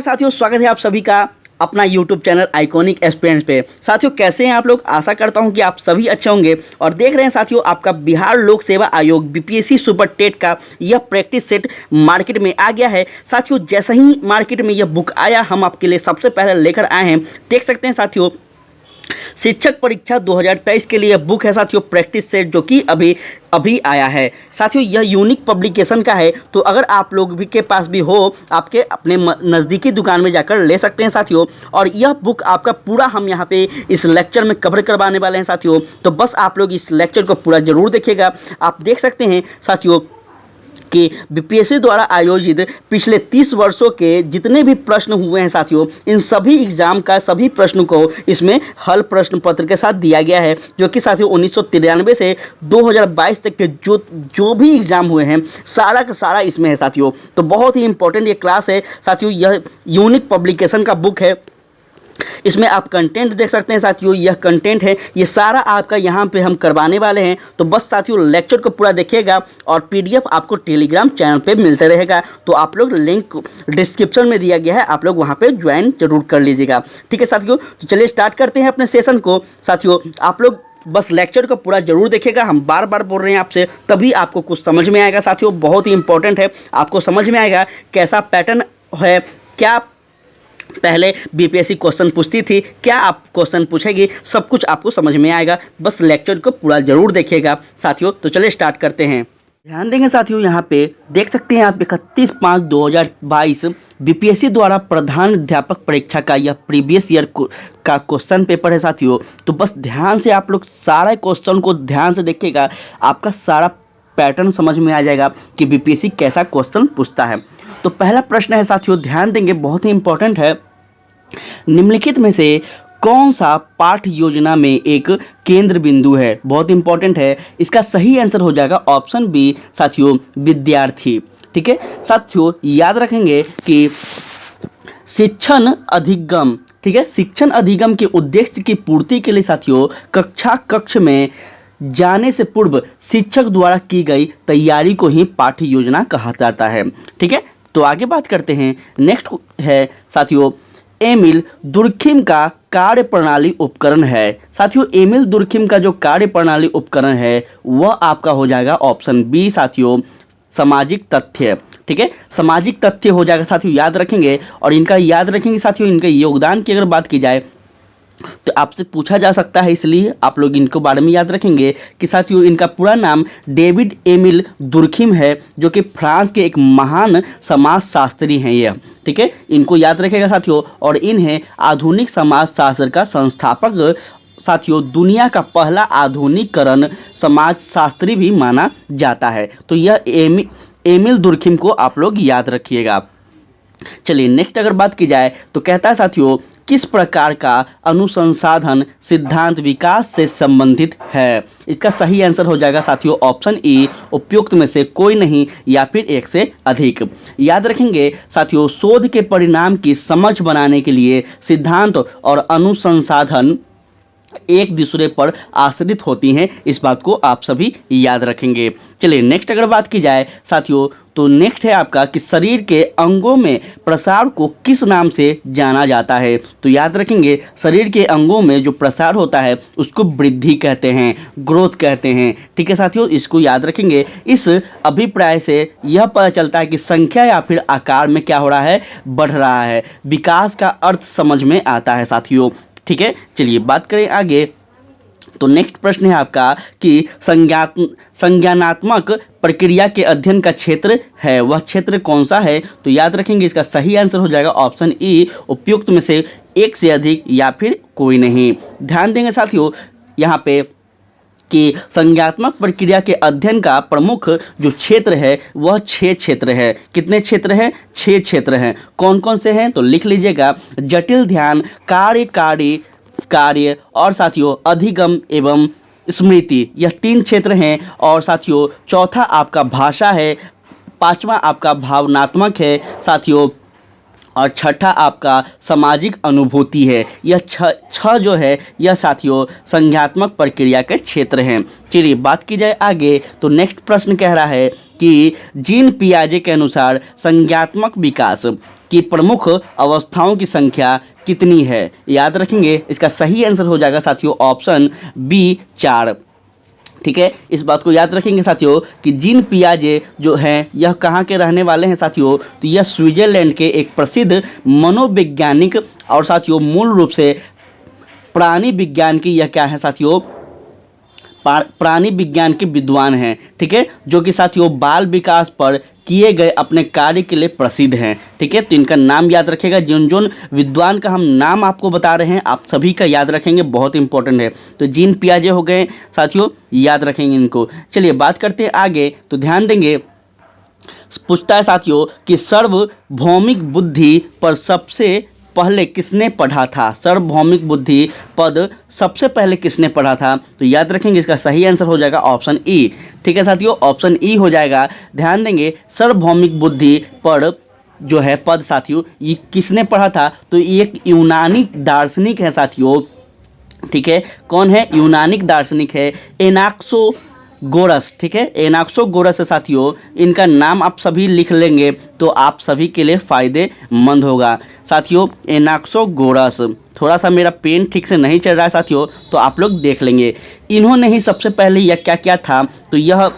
नमस्कार साथियों, स्वागत है आप सभी का अपना YouTube चैनल आइकॉनिक एस्पिरेंट्स पे। साथियों कैसे हैं आप लोग? आशा करता हूं कि आप सभी अच्छे होंगे और देख रहे हैं साथियों आपका बिहार लोक सेवा आयोग बीपीएससी सुपर टेट का यह प्रैक्टिस सेट मार्केट में आ गया है। साथियों जैसे ही मार्केट में यह बुक आया हम आपके लिए सबसे पहले लेकर आए हैं। देख सकते हैं साथियों शिक्षक परीक्षा 2023 के लिए बुक है साथियों प्रैक्टिस सेट, जो कि अभी आया है। साथियों यह यूनिक पब्लिकेशन का है, तो अगर आप लोग भी के पास भी हो आपके अपने नज़दीकी दुकान में जाकर ले सकते हैं साथियों। और यह बुक आपका पूरा हम यहाँ पे इस लेक्चर में कवर करवाने वाले हैं साथियों, तो बस आप लोग इस लेक्चर को पूरा ज़रूर देखिएगा। आप देख सकते हैं साथियों कि बीपीएससी द्वारा आयोजित पिछले 30 वर्षों के जितने भी प्रश्न हुए हैं साथियों, इन सभी एग्जाम का सभी प्रश्न को इसमें हल प्रश्न पत्र के साथ दिया गया है, जो कि साथियों 1993 से 2022 तक के जो भी एग्जाम हुए हैं सारा का सारा इसमें है साथियों। तो बहुत ही इंपॉर्टेंट ये क्लास है साथियों। यह यूनिक पब्लिकेशन का बुक है। इसमें आप कंटेंट देख सकते हैं साथियों, यह कंटेंट है, ये सारा आपका यहाँ पे हम करवाने वाले हैं। तो बस साथियों लेक्चर को पूरा देखिएगा और पीडीएफ आपको टेलीग्राम चैनल पे मिलते रहेगा। तो आप लोग लिंक डिस्क्रिप्शन में दिया गया है, आप लोग वहाँ पे ज्वाइन जरूर कर लीजिएगा। ठीक है साथियों, तो चलिए स्टार्ट करते हैं अपने सेशन को। साथियों आप लोग बस लेक्चर को पूरा जरूर देखिएगा, हम बार बार बोल रहे हैं आपसे, तभी आपको कुछ समझ में आएगा साथियों। बहुत ही इंपॉर्टेंट है, आपको समझ में आएगा कैसा पैटर्न है, क्या पहले बीपीएससी क्वेश्चन पूछती थी, क्या आप क्वेश्चन पूछेगी, सब कुछ आपको समझ में आएगा। बस लेक्चर को पूरा जरूर देखिएगा साथियों। तो चलिए स्टार्ट करते हैं। ध्यान देंगे साथियों, यहाँ पे देख सकते हैं आप 31/5/2022 बीपीएससी द्वारा प्रधान अध्यापक परीक्षा का यह प्रीवियस ईयर का क्वेश्चन पेपर है साथियों। तो बस ध्यान से आप लोग सारे क्वेश्चन को ध्यान से देखिएगा, आपका सारा पैटर्न समझ में आ जाएगा कि बीपीएससी कैसा क्वेश्चन पूछता है। तो पहला प्रश्न है साथियों, ध्यान देंगे, बहुत ही इंपॉर्टेंट है। निम्नलिखित में से कौन सा पाठ योजना में एक केंद्र बिंदु है? बहुत इंपॉर्टेंट है। इसका सही आंसर हो जाएगा ऑप्शन बी साथियों, विद्यार्थी। ठीक है साथियों, याद रखेंगे कि शिक्षण अधिगम, ठीक है, शिक्षण अधिगम के उद्देश्य की पूर्ति के लिए साथियों कक्ष में जाने से पूर्व शिक्षक द्वारा की गई तैयारी को ही पाठ्य योजना कहा जाता है। ठीक है, तो आगे बात करते हैं। नेक्स्ट है साथियों, एमिल दुर्खिम का कार्य प्रणाली उपकरण है। साथियों एमिल दुर्खिम का जो कार्य प्रणाली उपकरण है वह आपका हो जाएगा ऑप्शन बी साथियों, सामाजिक तथ्य। ठीक है, सामाजिक तथ्य हो जाएगा साथियों, याद रखेंगे। और इनका याद रखेंगे साथियों, इनके योगदान की अगर बात की जाए तो आपसे पूछा जा सकता है, इसलिए आप लोग इनको बारे में याद रखेंगे कि साथियों इनका पूरा नाम डेविड एमिल दुर्खिम है, जो कि फ्रांस के एक महान समाजशास्त्री हैं यह। ठीक है, इनको याद रखेगा साथियों। और इन्हें आधुनिक समाजशास्त्र का संस्थापक साथियों, दुनिया का पहला आधुनिकीकरण समाजशास्त्री भी माना जाता है। तो यह एमिल दुर्खिम को आप लोग याद रखिएगा। चलिए नेक्स्ट अगर बात की जाए तो कहता है साथियों, किस प्रकार का अनुसंधान सिद्धांत विकास से संबंधित है? इसका सही आंसर हो जाएगा साथियों ऑप्शन ई, उपयुक्त में से कोई नहीं या फिर एक से अधिक। याद रखेंगे साथियों, शोध के परिणाम की समझ बनाने के लिए सिद्धांत और अनुसंधान एक दूसरे पर आश्रित होती हैं, इस बात को आप सभी याद रखेंगे। चलिए नेक्स्ट अगर बात की जाए साथियों, तो नेक्स्ट है आपका कि शरीर के अंगों में प्रसार को किस नाम से जाना जाता है? तो याद रखेंगे, शरीर के अंगों में जो प्रसार होता है उसको वृद्धि कहते हैं, ग्रोथ कहते हैं। ठीक है साथियों, इसको याद रखेंगे। इस अभिप्राय से यह पता चलता है कि संख्या या फिर आकार में क्या हो रहा है, बढ़ रहा है। विकास का अर्थ समझ में आता है साथियों। ठीक है, चलिए बात करें आगे। तो नेक्स्ट प्रश्न है आपका कि संज्ञानात्मक प्रक्रिया के अध्ययन का क्षेत्र है, वह क्षेत्र कौन सा है? तो याद रखेंगे इसका सही आंसर हो जाएगा ऑप्शन ई, उपयुक्त में से एक से अधिक या फिर कोई नहीं। ध्यान देंगे साथियों यहाँ पे कि संज्ञानात्मक प्रक्रिया के अध्ययन का प्रमुख जो क्षेत्र है वह 6 क्षेत्र है। कितने क्षेत्र हैं? 6 क्षेत्र हैं। कौन कौन से हैं? तो लिख लीजिएगा, जटिल ध्यान, कार्य और साथियों अधिगम एवं स्मृति, यह 3 क्षेत्र हैं। और साथियों चौथा आपका भाषा है, 5वां आपका भावनात्मक है साथियों, और छठा आपका सामाजिक अनुभूति है। यह छह जो है यह साथियों संज्ञानात्मक प्रक्रिया के क्षेत्र हैं। चलिए बात की जाए आगे, तो नेक्स्ट प्रश्न कह रहा है कि जीन पियाजे के अनुसार संज्ञानात्मक विकास कि प्रमुख अवस्थाओं की संख्या कितनी है? याद रखेंगे, इसका सही आंसर हो जाएगा साथियों ऑप्शन बी 4। ठीक है, इस बात को याद रखेंगे साथियों कि जीन पियाजे जो हैं यह कहाँ के रहने वाले हैं साथियों, तो यह स्विट्जरलैंड के एक प्रसिद्ध मनोवैज्ञानिक और साथियों मूल रूप से प्राणी विज्ञान की यह क्या है साथियों, प्राणी विज्ञान के विद्वान हैं। ठीक है, जो कि साथियों बाल विकास पर किए गए अपने कार्य के लिए प्रसिद्ध हैं। ठीक है, तो इनका नाम याद रखिएगा। जिन जिन विद्वान का हम नाम आपको बता रहे हैं आप सभी का याद रखेंगे, बहुत इंपॉर्टेंट है। तो जीन पियाजे हो गए साथियों, याद रखेंगे इनको। चलिए बात करते हैं आगे, तो ध्यान देंगे। पूछता है साथियों कि सार्वभौमिक बुद्धि पर सबसे पहले किसने पढ़ा था? सार्वभौमिक बुद्धि पद सबसे पहले किसने पढ़ा था? तो याद रखेंगे, इसका सही आंसर हो जाएगा ऑप्शन ई। ठीक है साथियों, ऑप्शन ई हो जाएगा। ध्यान देंगे, सार्वभौमिक बुद्धि पर जो है पद साथियों ये किसने पढ़ा था? तो ये एक यूनानी दार्शनिक है साथियों। ठीक है, कौन है? यूनानिक दार्शनिक है एनाक्सोगोरस। ठीक है, एनाक्सोगोरस है साथियों। इनका नाम आप सभी लिख लेंगे तो आप सभी के लिए फ़ायदेमंद होगा साथियों। एनाक्सोगोरस, थोड़ा सा मेरा पेन ठीक से नहीं चल रहा है साथियों, तो आप लोग देख लेंगे। इन्होंने ही सबसे पहले यह क्या क्या था, तो यह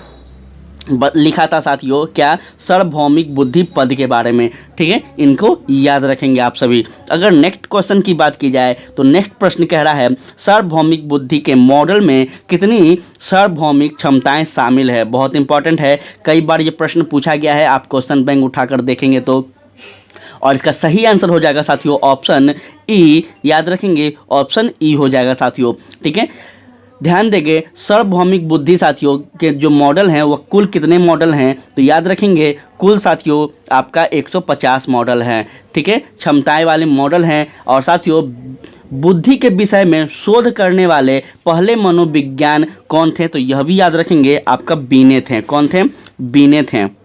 लिखा था साथियों क्या? सार्वभौमिक बुद्धि पद के बारे में। ठीक है, इनको याद रखेंगे आप सभी। अगर नेक्स्ट क्वेश्चन की बात की जाए तो नेक्स्ट प्रश्न कह रहा है सार्वभौमिक बुद्धि के मॉडल में कितनी सार्वभौमिक क्षमताएं शामिल है? बहुत इंपॉर्टेंट है, कई बार ये प्रश्न पूछा गया है, आप क्वेश्चन बैंक उठाकर देखेंगे तो। और इसका सही आंसर हो जाएगा साथियों ऑप्शन ई। याद रखेंगे, ऑप्शन ई हो जाएगा साथियों। ठीक है, ध्यान देंगे, सार्वभौमिक बुद्धि साथियों के जो मॉडल हैं वह कुल कितने मॉडल हैं? तो याद रखेंगे, कुल साथियों आपका 150 मॉडल हैं। ठीक है, क्षमताएं वाले मॉडल हैं। और साथियों बुद्धि के विषय में शोध करने वाले पहले मनोविज्ञान कौन थे? तो यह भी याद रखेंगे, आपका बीनेत हैं। कौन थे? बीनेत हैं।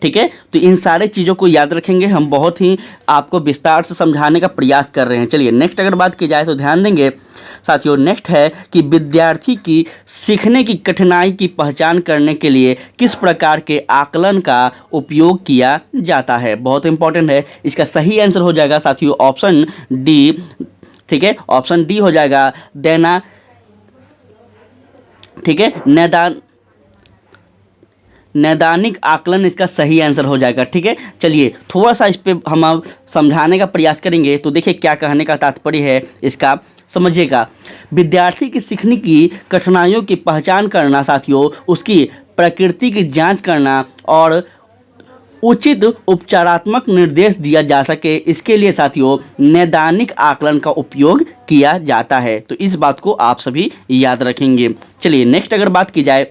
ठीक है, तो इन सारे चीज़ों को याद रखेंगे, हम बहुत ही आपको विस्तार से समझाने का प्रयास कर रहे हैं। चलिए नेक्स्ट अगर बात की जाए तो ध्यान देंगे साथियों, नेक्स्ट है कि विद्यार्थी की सीखने की कठिनाई की पहचान करने के लिए किस प्रकार के आकलन का उपयोग किया जाता है? बहुत इंपॉर्टेंट है, इसका सही आंसर हो जाएगा साथियों ऑप्शन डी। ठीक है, ऑप्शन डी हो जाएगा देना। ठीक है, नैदानिक आकलन इसका सही आंसर हो जाएगा। ठीक है, चलिए थोड़ा सा इस पे हम अब समझाने का प्रयास करेंगे, तो देखिए क्या कहने का तात्पर्य है इसका, समझिएगा। विद्यार्थी की सीखने की कठिनाइयों की पहचान करना साथियों, उसकी प्रकृति की जांच करना और उचित उपचारात्मक निर्देश दिया जा सके, इसके लिए साथियों नैदानिक आकलन का उपयोग किया जाता है। तो इस बात को आप सभी याद रखेंगे। चलिए नेक्स्ट अगर बात की जाए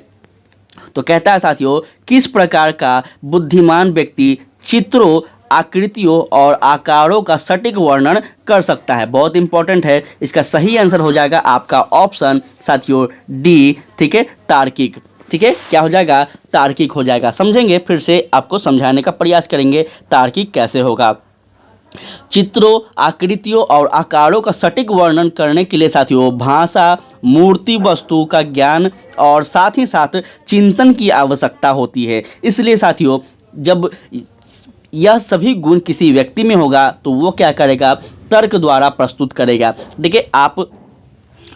तो कहता है साथियों किस प्रकार का बुद्धिमान व्यक्ति चित्रों, आकृतियों और आकारों का सटीक वर्णन कर सकता है? बहुत इंपॉर्टेंट है, इसका सही आंसर हो जाएगा आपका ऑप्शन साथियों डी। ठीक है, तार्किक। ठीक है, क्या हो जाएगा? तार्किक हो जाएगा। समझेंगे, फिर से आपको समझाने का प्रयास करेंगे तार्किक कैसे होगा। चित्रों, आकृतियों और आकारों का सटीक वर्णन करने के लिए साथियों भाषा, मूर्ति, वस्तु का ज्ञान और साथ ही साथ चिंतन की आवश्यकता होती है। इसलिए साथियों जब यह सभी गुण किसी व्यक्ति में होगा तो वो क्या करेगा? तर्क द्वारा प्रस्तुत करेगा। देखिए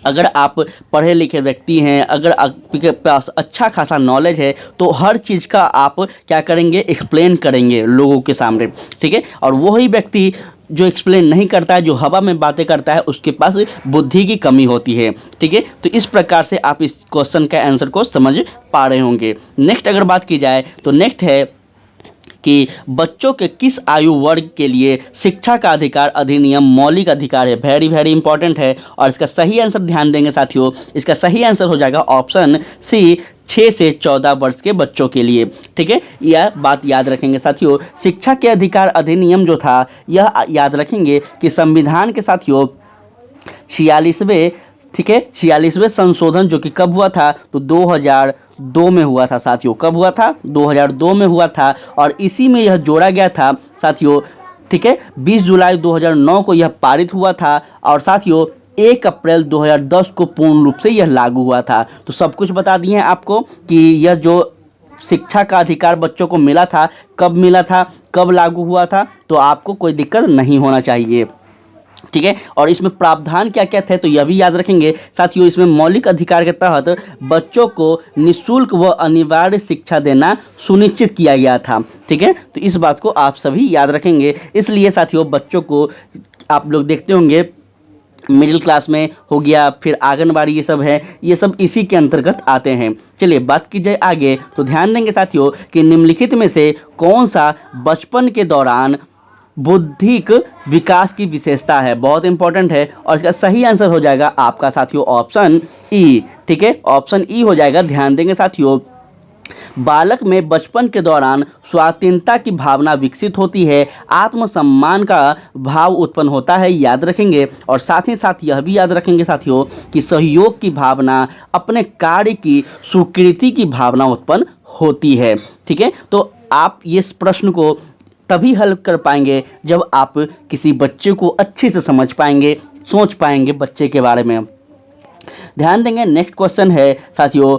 अगर आप पढ़े लिखे व्यक्ति हैं, अगर आपके पास अच्छा खासा नॉलेज है तो हर चीज़ का आप क्या करेंगे? एक्सप्लेन करेंगे लोगों के सामने। ठीक है, और वही व्यक्ति जो एक्सप्लेन नहीं करता है, जो हवा में बातें करता है, उसके पास बुद्धि की कमी होती है। ठीक है, तो इस प्रकार से आप इस क्वेश्चन का आंसर को समझ पा रहे होंगे। नेक्स्ट अगर बात की जाए तो नेक्स्ट है कि बच्चों के किस आयु वर्ग के लिए शिक्षा का अधिकार अधिनियम मौलिक अधिकार है? वेरी वेरी इंपॉर्टेंट है, और इसका सही आंसर ध्यान देंगे साथियों, इसका सही आंसर हो जाएगा ऑप्शन सी 6 से 14 वर्ष के बच्चों के लिए। ठीक है, यह बात याद रखेंगे साथियों। शिक्षा के अधिकार अधिनियम जो था यह याद रखेंगे कि संविधान के साथियों 46वें, ठीक है, 46वें संशोधन जो कि कब हुआ था? तो 2002 में हुआ था साथियों। कब हुआ था? 2002 में हुआ था, और इसी में यह जोड़ा गया था साथियों। ठीक है, 20 जुलाई 2009 को यह पारित हुआ था, और साथियों 1 अप्रैल 2010 को पूर्ण रूप से यह लागू हुआ था। तो सब कुछ बता दिए हैं आपको कि यह जो शिक्षा का अधिकार बच्चों को मिला था, कब मिला था, कब लागू हुआ था, तो आपको कोई दिक्कत नहीं होना चाहिए। ठीक है, और इसमें प्रावधान क्या क्या थे तो यह भी याद रखेंगे साथियों। इसमें मौलिक अधिकार के तहत बच्चों को निःशुल्क व अनिवार्य शिक्षा देना सुनिश्चित किया गया था। ठीक है, तो इस बात को आप सभी याद रखेंगे। इसलिए साथियों बच्चों को आप लोग देखते होंगे मिडिल क्लास में हो गया, फिर आंगनबाड़ी, ये सब है, ये सब इसी के अंतर्गत आते हैं। चलिए बात की जाए आगे, तो ध्यान देंगे साथियों कि निम्नलिखित में से कौन सा बचपन के दौरान बौद्धिक विकास की विशेषता है। बहुत इंपॉर्टेंट है और इसका सही आंसर हो जाएगा आपका साथियों ऑप्शन ई। ठीक है, ऑप्शन ई हो जाएगा। ध्यान देंगे साथियों, बालक में बचपन के दौरान स्वाधीनता की भावना विकसित होती है, आत्मसम्मान का भाव उत्पन्न होता है, याद रखेंगे। और साथ ही साथ यह भी याद रखेंगे साथियों कि सहयोग की भावना, अपने कार्य की स्वीकृति की भावना उत्पन्न होती है। ठीक है, तो आप इस प्रश्न को तभी हल कर पाएंगे जब आप किसी बच्चे को अच्छे से समझ पाएंगे, सोच पाएंगे बच्चे के बारे में। ध्यान देंगे, नेक्स्ट क्वेश्चन है साथियों,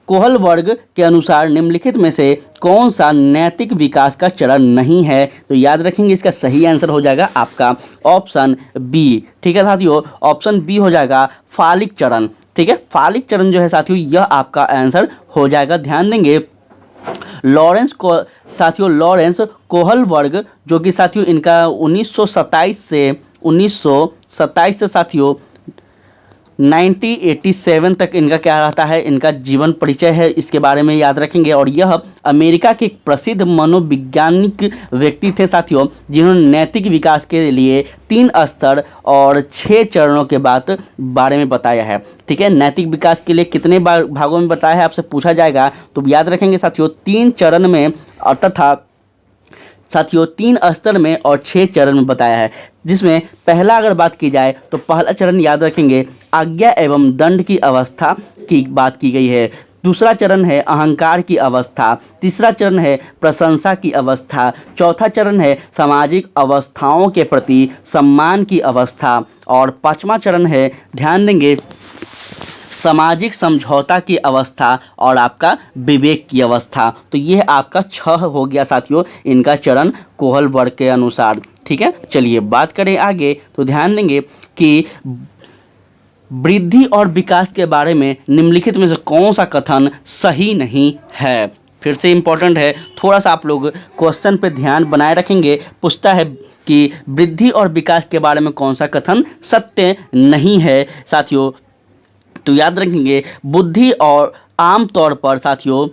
कोहल वर्ग के अनुसार निम्नलिखित में से कौन सा नैतिक विकास का चरण नहीं है, तो याद रखेंगे इसका सही आंसर हो जाएगा आपका ऑप्शन बी। ठीक है साथियों, ऑप्शन बी हो जाएगा फालिक चरण। ठीक है, फालिक चरण जो है साथियों यह आपका आंसर हो जाएगा। ध्यान देंगे लॉरेंस कोहल वर्ग जो कि साथियों इनका 1927 से साथियों 1987 तक इनका क्या रहता है, इनका जीवन परिचय है, इसके बारे में याद रखेंगे। और यह अमेरिका के प्रसिद्ध मनोवैज्ञानिक व्यक्ति थे साथियों, जिन्होंने नैतिक विकास के लिए 3 स्तर और 6 चरणों के बारे में बताया है। ठीक है, नैतिक विकास के लिए कितने भागों में बताया है आपसे पूछा जाएगा, तो याद रखेंगे साथियों 3 चरण में तथा साथियों 3 स्तर में और 6 चरण में बताया है। जिसमें पहला अगर बात की जाए तो पहला चरण याद रखेंगे आज्ञा एवं दंड की अवस्था की बात की गई है। दूसरा चरण है अहंकार की अवस्था, तीसरा चरण है प्रशंसा की अवस्था, चौथा चरण है सामाजिक अवस्थाओं के प्रति सम्मान की अवस्था और पांचवा चरण है, ध्यान देंगे, सामाजिक समझौता की अवस्था और आपका विवेक की अवस्था। तो यह आपका 6 हो गया साथियों इनका चरण कोहल वर्ग के अनुसार। ठीक है, चलिए बात करें आगे, तो ध्यान देंगे कि वृद्धि और विकास के बारे में निम्नलिखित में से कौन सा कथन सही नहीं है। फिर से इंपॉर्टेंट है, थोड़ा सा आप लोग क्वेश्चन पे ध्यान बनाए रखेंगे। पूछता है कि वृद्धि और विकास के बारे में कौन सा कथन सत्य नहीं है साथियों, तो याद रखेंगे बुद्धि और आमतौर पर साथियों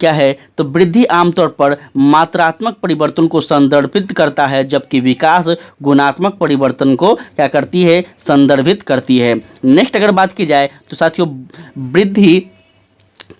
क्या है, तो वृद्धि आमतौर पर मात्रात्मक परिवर्तन को संदर्भित करता है, जबकि विकास गुणात्मक परिवर्तन को क्या करती है, संदर्भित करती है। नेक्स्ट अगर बात की जाए तो साथियों वृद्धि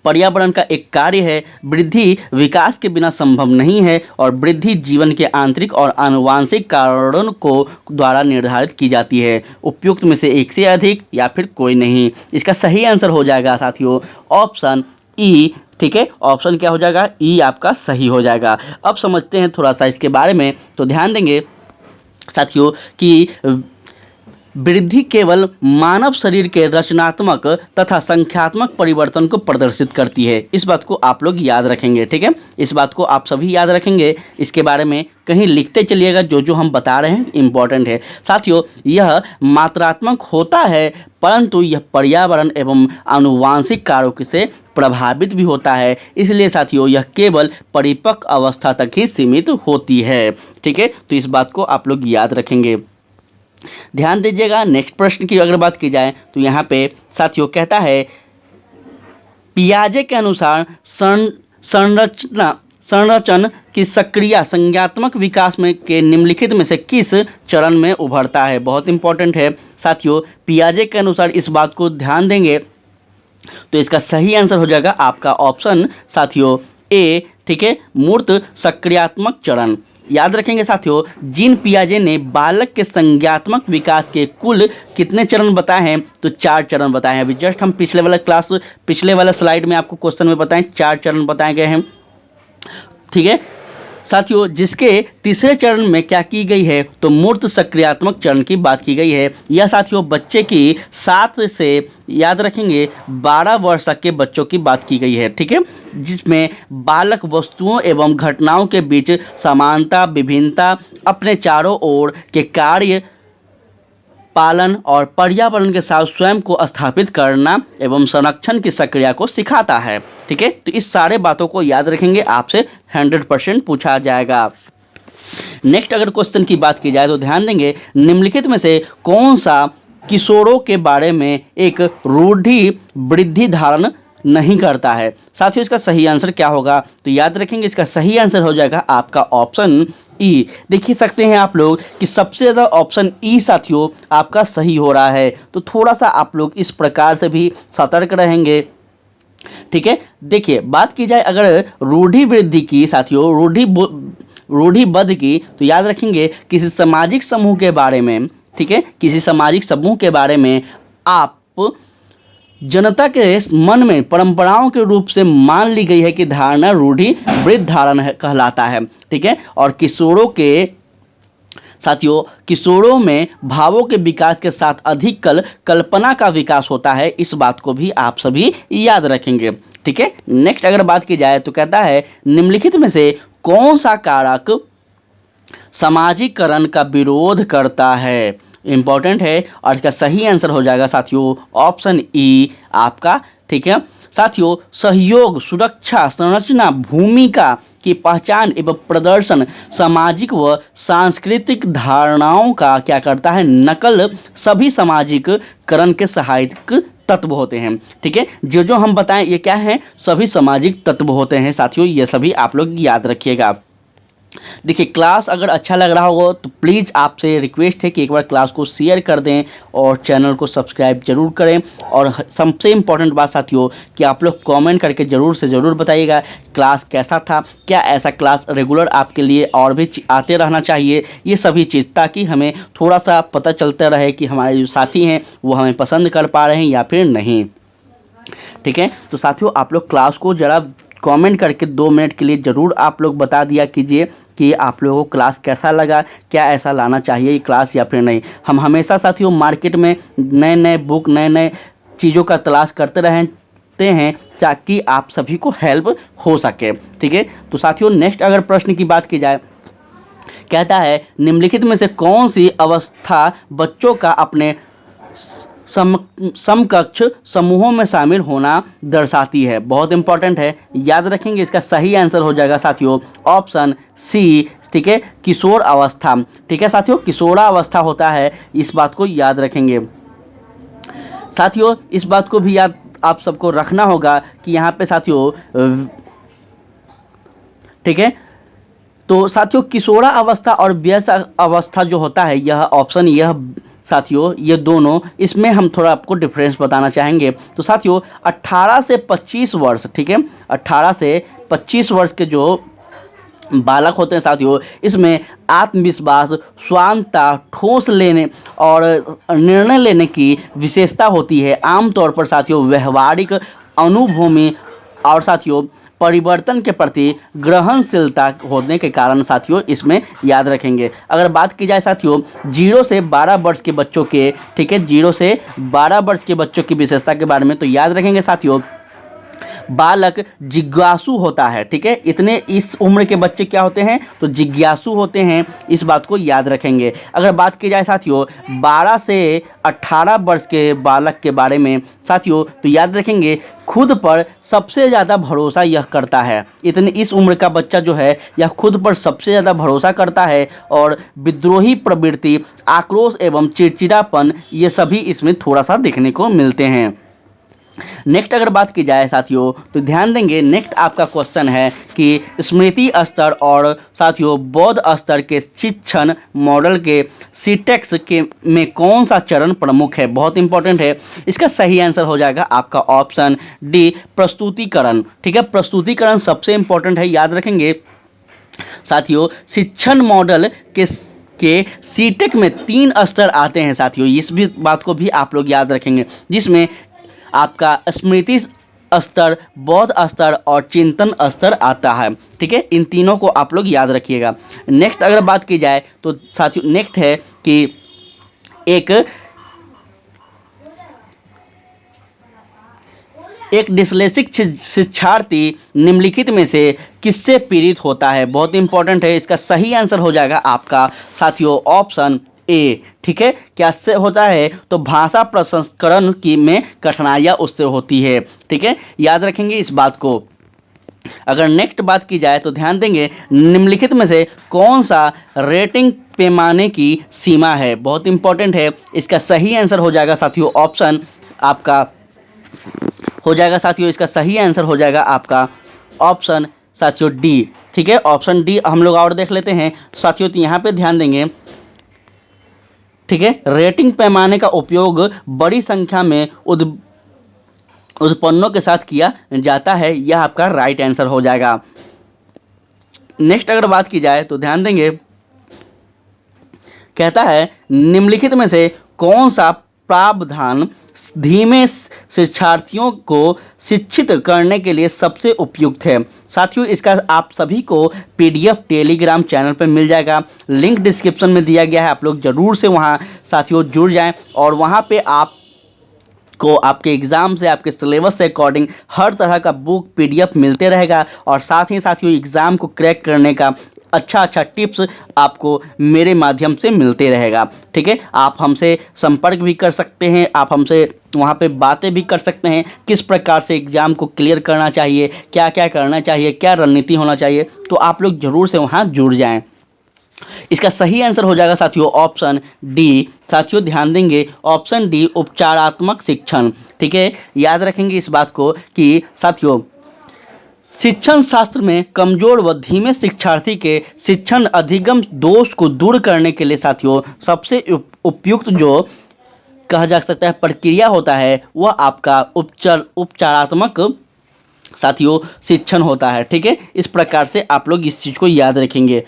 पर्यावरण का एक कार्य है, वृद्धि विकास के बिना संभव नहीं है और वृद्धि जीवन के आंतरिक और आनुवांशिक कारणों को द्वारा निर्धारित की जाती है। उपयुक्त में से एक से अधिक या फिर कोई नहीं। इसका सही आंसर हो जाएगा साथियों ऑप्शन ई। ठीक है, ऑप्शन क्या हो जाएगा, ई आपका सही हो जाएगा। अब समझते हैं थोड़ा सा इसके बारे में, तो ध्यान देंगे साथियों कि वृद्धि केवल मानव शरीर के रचनात्मक तथा संख्यात्मक परिवर्तन को प्रदर्शित करती है। इस बात को आप लोग याद रखेंगे। ठीक है, इस बात को आप सभी याद रखेंगे, इसके बारे में कहीं लिखते चलिएगा, जो जो हम बता रहे हैं इंपॉर्टेंट है साथियों। यह मात्रात्मक होता है परंतु यह पर्यावरण एवं आनुवांशिक कारकों से प्रभावित भी होता है, इसलिए साथियों यह केवल परिपक्व अवस्था तक ही सीमित होती है। ठीक है, तो इस बात को आप लोग याद रखेंगे। ध्यान दीजिएगा, नेक्स्ट प्रश्न की अगर बात की जाए तो यहाँ पे साथियों कहता है पियाजे के अनुसार संरचन की सक्रिय संज्ञात्मक विकास में के निम्नलिखित में से किस चरण में उभरता है। बहुत इंपॉर्टेंट है साथियों, पियाजे के अनुसार इस बात को ध्यान देंगे तो इसका सही आंसर हो जाएगा आपका ऑप्शन साथियों ए। ठीक है, मूर्त सक्रियात्मक चरण। याद रखेंगे साथियों, जीन पियाजे ने बालक के संज्ञात्मक विकास के कुल कितने चरण बताए हैं, तो 4 चरण बताए हैं। अभी जस्ट हम पिछले वाला स्लाइड में आपको क्वेश्चन में बताएं 4 चरण बताए गए हैं। ठीक है, साथियों जिसके तीसरे चरण में क्या की गई है, तो मूर्त सक्रियात्मक चरण की बात की गई है। यह साथियों बच्चे की 7 से याद रखेंगे 12 वर्ष तक के बच्चों की बात की गई है, ठीक है, जिसमें बालक वस्तुओं एवं घटनाओं के बीच समानता, विभिन्नता, अपने चारों ओर के कार्य पालन और पर्यावरण के साथ स्वयं को स्थापित करना एवं संरक्षण की प्रक्रिया को सिखाता है, ठीक है। तो इस सारे बातों को याद रखेंगे, आपसे 100% पूछा जाएगा। नेक्स्ट अगर क्वेश्चन की बात की जाए तो ध्यान देंगे, निम्नलिखित में से कौन सा किशोरों के बारे में एक रूढ़ि वृद्धि धारण नहीं करता है। साथियों इसका सही आंसर क्या होगा, तो याद रखेंगे इसका सही आंसर हो जाएगा आपका ऑप्शन ई। देख सकते हैं आप लोग कि सबसे ज़्यादा ऑप्शन ई साथियों आपका सही हो रहा है। तो थोड़ा सा आप लोग इस प्रकार से भी सतर्क रहेंगे, ठीक है। देखिए बात की जाए अगर रूढ़ि वृद्धि की साथियों, रूढ़िबद्ध की, तो याद रखेंगे किसी सामाजिक समूह के बारे में, ठीक है, किसी सामाजिक समूह के बारे में आप जनता के मन में परंपराओं के रूप से मान ली गई है कि धारणा रूढ़ि वृद्ध धारण कहलाता है, ठीक है। और किशोरों के साथियों किशोरों में भावों के विकास के साथ अधिक कल्पना का विकास होता है, इस बात को भी आप सभी याद रखेंगे, ठीक है। नेक्स्ट अगर बात की जाए तो कहता है निम्नलिखित में से कौन सा कारक सामाजिकरण का विरोध करता है। इंपॉर्टेंट है और इसका सही आंसर हो जाएगा साथियों ऑप्शन ई आपका, ठीक है। साथियों सहयोग, सुरक्षा, संरचना, भूमिका की पहचान एवं प्रदर्शन सामाजिक व सांस्कृतिक धारणाओं का क्या करता है, नकल सभी सामाजिकरण के सहायक तत्व होते हैं, ठीक है। जो हम बताएं ये क्या है, सभी सामाजिक तत्व होते हैं साथियों, ये सभी आप लोग याद रखिएगा। देखिए क्लास अगर अच्छा लग रहा हो तो प्लीज़ आपसे रिक्वेस्ट है कि एक बार क्लास को शेयर कर दें और चैनल को सब्सक्राइब जरूर करें। और सबसे इम्पॉर्टेंट बात साथियों कि आप लोग कमेंट करके ज़रूर से ज़रूर बताइएगा क्लास कैसा था, क्या ऐसा क्लास रेगुलर आपके लिए और भी आते रहना चाहिए, ये सभी चीज़, ताकि हमें थोड़ा सा पता चलता रहे कि हमारे जो साथी हैं वो हमें पसंद कर पा रहे हैं या फिर नहीं, ठीक है। तो साथियों आप लोग क्लास को ज़रा कमेंट करके 2 मिनट के लिए ज़रूर आप लोग बता दिया कीजिए कि आप लोगों को क्लास कैसा लगा, क्या ऐसा लाना चाहिए ये क्लास या फिर नहीं। हम हमेशा साथियों मार्केट में नए नए बुक, नए नए चीज़ों का तलाश करते रहते हैं ताकि आप सभी को हेल्प हो सके, ठीक है। तो साथियों नेक्स्ट अगर प्रश्न की बात की जाए, कहता है निम्नलिखित में से कौन सी अवस्था बच्चों का अपने समकक्ष समूहों में शामिल होना दर्शाती है। बहुत इंपॉर्टेंट है, याद रखेंगे इसका सही आंसर हो जाएगा साथियों ऑप्शन सी, ठीक है, किशोर अवस्था, ठीक है साथियों, किशोरावस्था होता है, इस बात को याद रखेंगे साथियों। इस बात को भी याद आप सबको रखना होगा कि यहाँ पे साथियों, ठीक है, तो साथियों किशोरा अवस्था और वयस्क अवस्था जो होता है यह ऑप्शन, यह साथियों ये दोनों, इसमें हम थोड़ा आपको डिफरेंस बताना चाहेंगे। तो साथियों 18 से 25 वर्ष, ठीक है, 18 से 25 वर्ष के जो बालक होते हैं साथियों, इसमें आत्मविश्वास, स्वांतता, ठोस लेने और निर्णय लेने की विशेषता होती है। आमतौर पर साथियों व्यवहारिक अनुभूमि और साथियों परिवर्तन के प्रति ग्रहणशीलता होने के कारण साथियों इसमें याद रखेंगे। अगर बात की जाए साथियों 0 से 12 वर्ष के बच्चों के, ठीक है, 0 से 12 वर्ष के बच्चों की विशेषता के बारे में, तो याद रखेंगे साथियों बालक जिज्ञासु होता है, ठीक है, इतने इस उम्र के बच्चे क्या होते हैं, तो जिज्ञासु होते हैं, इस बात को याद रखेंगे। अगर बात की जाए साथियों 12 से 18 वर्ष के बालक के बारे में साथियों, तो याद रखेंगे खुद पर सबसे ज़्यादा भरोसा यह करता है। इतने इस उम्र का बच्चा जो है यह खुद पर सबसे ज़्यादा भरोसा करता है और विद्रोही प्रवृत्ति, आक्रोश एवं चिड़चिड़ापन ये सभी इसमें थोड़ा सा देखने को मिलते हैं। नेक्स्ट अगर बात की जाए साथियों तो ध्यान देंगे, नेक्स्ट आपका क्वेश्चन है कि स्मृति स्तर और साथियों बौद्ध स्तर के शिक्षण मॉडल के सीटेक्स के में कौन सा चरण प्रमुख है। बहुत इंपॉर्टेंट है, इसका सही आंसर हो जाएगा आपका ऑप्शन डी प्रस्तुतिकरण, ठीक है, प्रस्तुतिकरण सबसे इंपॉर्टेंट है, याद रखेंगे साथियों। शिक्षण मॉडल के सीटेक में 3 स्तर आते हैं साथियों, इस भी बात को भी आप लोग याद रखेंगे, जिसमें आपका स्मृति स्तर, बौद्ध स्तर और चिंतन स्तर आता है। ठीक है, इन तीनों को आप लोग याद रखिएगा। नेक्स्ट अगर बात की जाए तो साथियों नेक्स्ट है कि एक डिस्लेक्सिक शिक्षार्थी निम्नलिखित में से किससे पीड़ित होता है? बहुत इंपॉर्टेंट है। इसका सही आंसर हो जाएगा आपका साथियों ऑप्शन ए। ठीक है, क्या से होता है? तो भाषा प्रसंस्करण की में कठिनाइयाँ उससे होती है। ठीक है, याद रखेंगे इस बात को। अगर नेक्स्ट बात की जाए तो ध्यान देंगे, निम्नलिखित में से कौन सा रेटिंग पैमाने की सीमा है? बहुत इंपॉर्टेंट है। इसका सही आंसर हो जाएगा साथियों ऑप्शन आपका हो जाएगा साथियों, इसका सही आंसर हो जाएगा आपका ऑप्शन साथियों डी। ठीक है, ऑप्शन डी हम लोग और देख लेते हैं साथियों। तो यहाँ पे ध्यान देंगे, ठीक है, रेटिंग पैमाने का उपयोग बड़ी संख्या में उत्पन्नों के साथ किया जाता है। यह आपका राइट आंसर हो जाएगा। नेक्स्ट अगर बात की जाए तो ध्यान देंगे, कहता है निम्नलिखित में से कौन सा प्रावधान धीमे शिक्षार्थियों को शिक्षित करने के लिए सबसे उपयुक्त है? साथियों इसका आप सभी को पीडीएफ टेलीग्राम चैनल पर मिल जाएगा, लिंक डिस्क्रिप्शन में दिया गया है। आप लोग जरूर से वहां साथियों जुड़ जाएं और वहां पे आप को आपके एग्ज़ाम से, आपके सिलेबस से अकॉर्डिंग हर तरह का बुक पीडीएफ मिलते रहेगा और साथ ही साथियों एग्ज़ाम को क्रैक करने का अच्छा टिप्स आपको मेरे माध्यम से मिलते रहेगा। ठीक है, आप हमसे संपर्क भी कर सकते हैं, आप हमसे वहाँ पे बातें भी कर सकते हैं, किस प्रकार से एग्ज़ाम को क्लियर करना चाहिए, क्या क्या करना चाहिए, क्या रणनीति होना चाहिए। तो आप लोग ज़रूर से वहाँ जुड़ जाएं। इसका सही आंसर हो जाएगा साथियों ऑप्शन डी। साथियों ध्यान देंगे, ऑप्शन डी उपचारात्मक शिक्षण। ठीक है, याद रखेंगे इस बात को कि साथियों शिक्षण शास्त्र में कमजोर व धीमे शिक्षार्थी के शिक्षण अधिगम दोष को दूर करने के लिए साथियों सबसे उपयुक्त जो कहा जा सकता है प्रक्रिया होता है वह आपका उपचारात्मक साथियों शिक्षण होता है। ठीक है, इस प्रकार से आप लोग इस चीज़ को याद रखेंगे।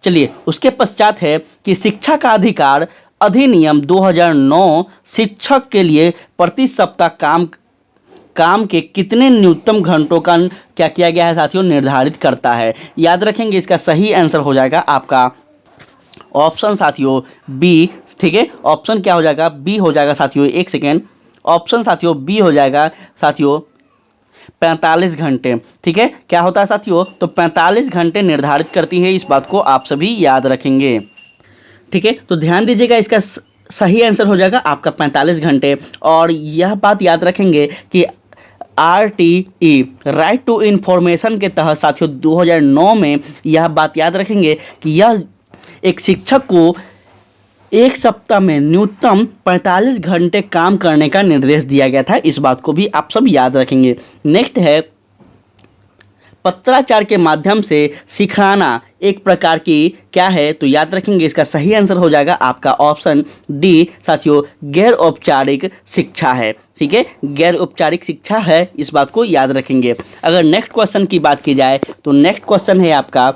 चलिए उसके पश्चात है कि शिक्षा का अधिकार अधिनियम 2009 शिक्षक के लिए प्रति सप्ताह काम के कितने न्यूनतम घंटों का क्या किया गया है साथियों निर्धारित करता है? याद रखेंगे, इसका सही आंसर हो जाएगा आपका ऑप्शन साथियों बी। ठीक है, ऑप्शन क्या हो जाएगा? बी हो जाएगा साथियों। एक सेकेंड, ऑप्शन साथियों बी हो जाएगा साथियों 45 घंटे। ठीक है, क्या होता है साथियों? तो 45 घंटे निर्धारित करती है। इस बात को आप सभी याद रखेंगे। ठीक है, तो ध्यान दीजिएगा, इसका सही आंसर हो जाएगा आपका 45 घंटे। और यह बात याद रखेंगे कि RTE राइट टू इन्फॉर्मेशन के तहत साथियों 2009 में यह बात याद रखेंगे कि यह एक शिक्षक को एक सप्ताह में न्यूनतम 45 घंटे काम करने का निर्देश दिया गया था। इस बात को भी आप सब याद रखेंगे। नेक्स्ट है पत्राचार के माध्यम से सिखाना एक प्रकार की क्या है? तो याद रखेंगे, इसका सही आंसर हो जाएगा आपका ऑप्शन डी साथियों गैर औपचारिक शिक्षा है। ठीक है, गैर औपचारिक शिक्षा है, इस बात को याद रखेंगे। अगर नेक्स्ट क्वेश्चन की बात की जाए तो नेक्स्ट क्वेश्चन है आपका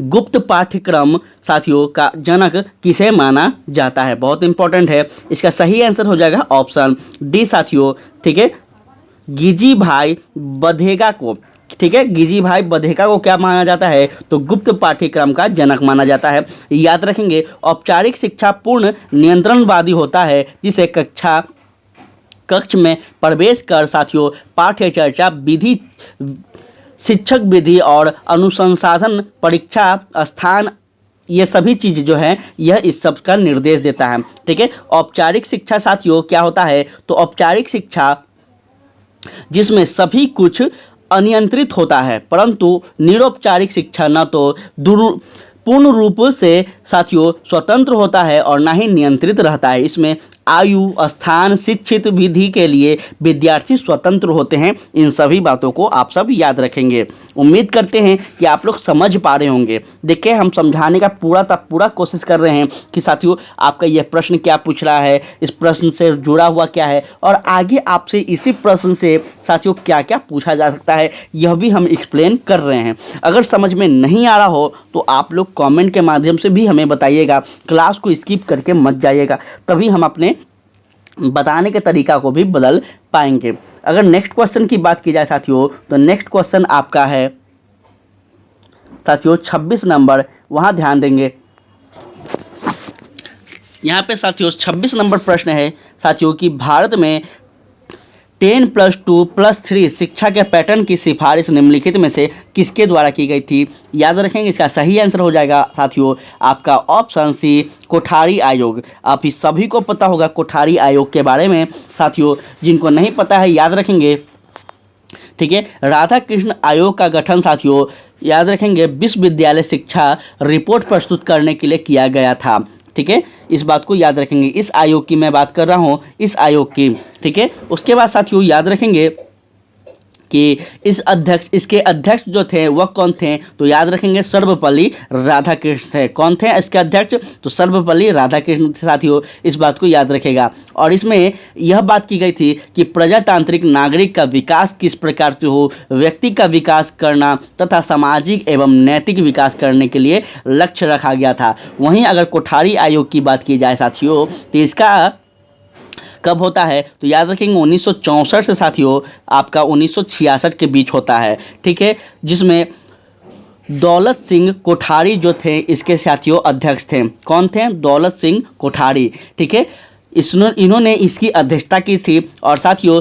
गुप्त पाठ्यक्रम साथियों का जनक किसे माना जाता है? बहुत इंपॉर्टेंट है। इसका सही आंसर हो जाएगा ऑप्शन डी साथियों। ठीक है, गिजी भाई बधेगा को, ठीक है, गिजी भाई बधेगा को क्या माना जाता है? तो गुप्त पाठ्यक्रम का जनक माना जाता है। याद रखेंगे, औपचारिक शिक्षा पूर्ण नियंत्रणवादी होता है जिसे कक्ष में प्रवेश कर साथियों पाठ्य चर्चा विधि, शिक्षक विधि और अनुसंधान परीक्षा स्थान, ये सभी चीज़ जो है यह इस सब का निर्देश देता है। ठीक है, औपचारिक शिक्षा साथियों क्या होता है? तो औपचारिक शिक्षा जिसमें सभी कुछ अनियंत्रित होता है, परंतु निरौपचारिक शिक्षा न तो पूर्ण रूप से साथियों स्वतंत्र होता है और ना ही नियंत्रित रहता है। इसमें आयु, स्थान, शिक्षित विधि के लिए विद्यार्थी स्वतंत्र होते हैं। इन सभी बातों को आप सब याद रखेंगे। उम्मीद करते हैं कि आप लोग समझ पा रहे होंगे। देखिए, हम समझाने का पूरा कोशिश कर रहे हैं कि साथियों आपका यह प्रश्न क्या पूछ रहा है, इस प्रश्न से जुड़ा हुआ क्या है और आगे आपसे इसी प्रश्न से साथियों क्या क्या पूछा जा सकता है, यह भी हम एक्सप्लेन कर रहे हैं। अगर समझ में नहीं आ रहा हो तो आप लोग कमेंट के माध्यम से भी हमें बताइएगा। क्लास को स्किप करके मत जाइएगा, तभी हम अपने बताने के तरीका को भी बदल पाएंगे। अगर नेक्स्ट क्वेश्चन की बात की जाए साथियों, तो नेक्स्ट क्वेश्चन आपका है साथियों 26 नंबर। वहाँ ध्यान देंगे, यहाँ पे साथियों 26 नंबर प्रश्न है साथियों कि भारत में 10+2+3 शिक्षा के पैटर्न की सिफारिश निम्नलिखित में से किसके द्वारा की गई थी। याद रखेंगे, इसका सही आंसर हो जाएगा साथियों आपका ऑप्शन सी, कोठारी आयोग। आप इस सभी को पता होगा कोठारी आयोग के बारे में साथियों, जिनको नहीं पता है याद रखेंगे, ठीक है। राधा कृष्ण आयोग का गठन साथियों याद रखेंगे विश्वविद्यालय शिक्षा रिपोर्ट प्रस्तुत करने के लिए किया गया था, ठीक है। इस बात को याद रखेंगे, इस आयोग की मैं बात कर रहा हूँ, इस आयोग की, ठीक है। उसके बाद साथियों याद रखेंगे कि इसके अध्यक्ष जो थे वह कौन थे, तो याद रखेंगे सर्वपल्ली राधाकृष्ण थे। कौन थे इसके अध्यक्ष, तो सर्वपल्ली राधाकृष्ण थे साथियों, इस बात को याद रखेगा। और इसमें यह बात की गई थी कि प्रजातांत्रिक नागरिक का विकास किस प्रकार से हो, व्यक्ति का विकास करना तथा सामाजिक एवं नैतिक विकास करने के लिए लक्ष्य रखा गया था। वहीं अगर कोठारी आयोग की बात की जाए साथियों, तो इसका कब होता है, तो याद रखेंगे 1964 से साथियों आपका 1966 के बीच होता है, ठीक है। जिसमें दौलत सिंह कोठारी जो थे इसके साथियों अध्यक्ष थे। कौन थे, दौलत सिंह कोठारी, ठीक है। इन्होंने इसकी अध्यक्षता की थी। और साथियों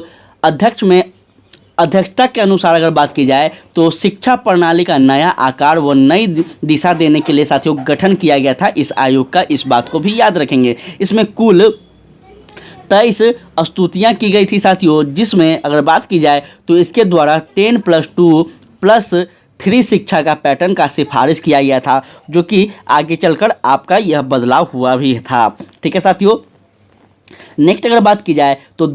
अध्यक्षता के अनुसार अगर बात की जाए तो शिक्षा प्रणाली का नया आकार व नई दिशा देने के लिए साथियों गठन किया गया था इस आयोग का, इस बात को भी याद रखेंगे। इसमें कुल 23 स्तुतियाँ की गई थी साथियों, जिसमें अगर बात की जाए तो इसके द्वारा 10+2+3 शिक्षा का पैटर्न का सिफारिश किया गया था, जो कि आगे चलकर आपका यह बदलाव हुआ भी था, ठीक है साथियों। नेक्स्ट अगर बात की जाए तो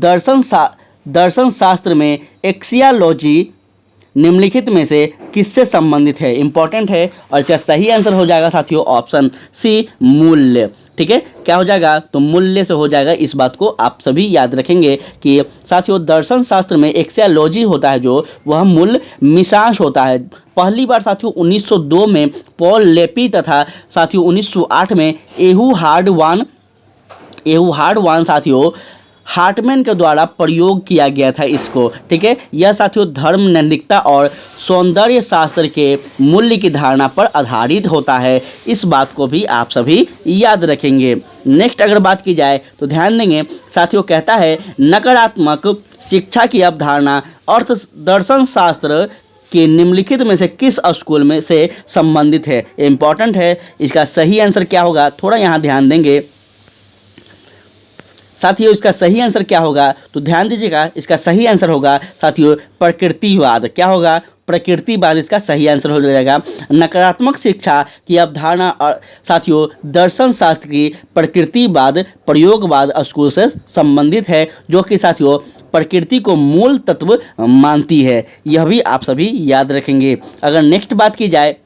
दर्शन शास्त्र में एक्सियोलॉजी निम्नलिखित में से किससे संबंधित है, इंपॉर्टेंट है। और इसका सही आंसर हो जाएगा साथियों ऑप्शन सी, मूल्य, ठीक है। क्या हो जाएगा, तो मूल्य से हो जाएगा। इस बात को आप सभी याद रखेंगे कि साथियों दर्शन शास्त्र में एक्सियोलॉजी होता है जो वह मूल मीमांसा होता है। पहली बार साथियों 1902 में पॉल लेपी तथा साथियों 1908 में एहुहार्ड वान साथियों हार्टमैन के द्वारा प्रयोग किया गया था इसको, ठीक है। यह साथियों धर्म, नैतिकता और सौंदर्य शास्त्र के मूल्य की धारणा पर आधारित होता है, इस बात को भी आप सभी याद रखेंगे। नेक्स्ट अगर बात की जाए तो ध्यान देंगे साथियों, कहता है नकारात्मक शिक्षा की अवधारणा अर्थ दर्शन शास्त्र के निम्नलिखित में से किस स्कूल में से संबंधित है, इंपॉर्टेंट है। इसका सही आंसर क्या होगा, थोड़ा यहाँ ध्यान देंगे साथियों। इसका सही आंसर क्या होगा, तो ध्यान दीजिएगा, इसका सही आंसर होगा साथियों प्रकृतिवाद। क्या होगा, प्रकृतिवाद इसका सही आंसर हो जाएगा। नकारात्मक शिक्षा की अवधारणा और साथियों दर्शन शास्त्र की प्रकृतिवाद प्रयोगवाद स्कूल से संबंधित है, जो कि साथियों प्रकृति को मूल तत्व मानती है। यह भी आप सभी याद रखेंगे। अगर नेक्स्ट बात की जाए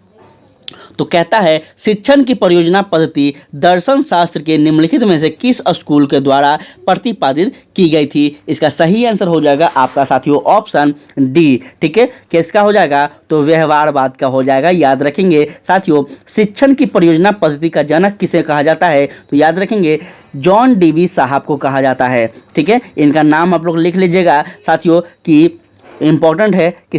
तो कहता है शिक्षण की परियोजना पद्धति दर्शन शास्त्र के निम्नलिखित में से किस स्कूल के द्वारा प्रतिपादित की गई थी। इसका सही आंसर हो जाएगा आपका साथियों ऑप्शन डी, ठीक है। किसका हो जाएगा, तो व्यवहारवाद का हो जाएगा, याद रखेंगे साथियों। शिक्षण की परियोजना पद्धति का जनक किसे कहा जाता है, तो याद रखेंगे जॉन डीवी साहब को कहा जाता है, ठीक है। इनका नाम आप लोग लिख लीजिएगा साथियों कि इम्पोर्टेंट है कि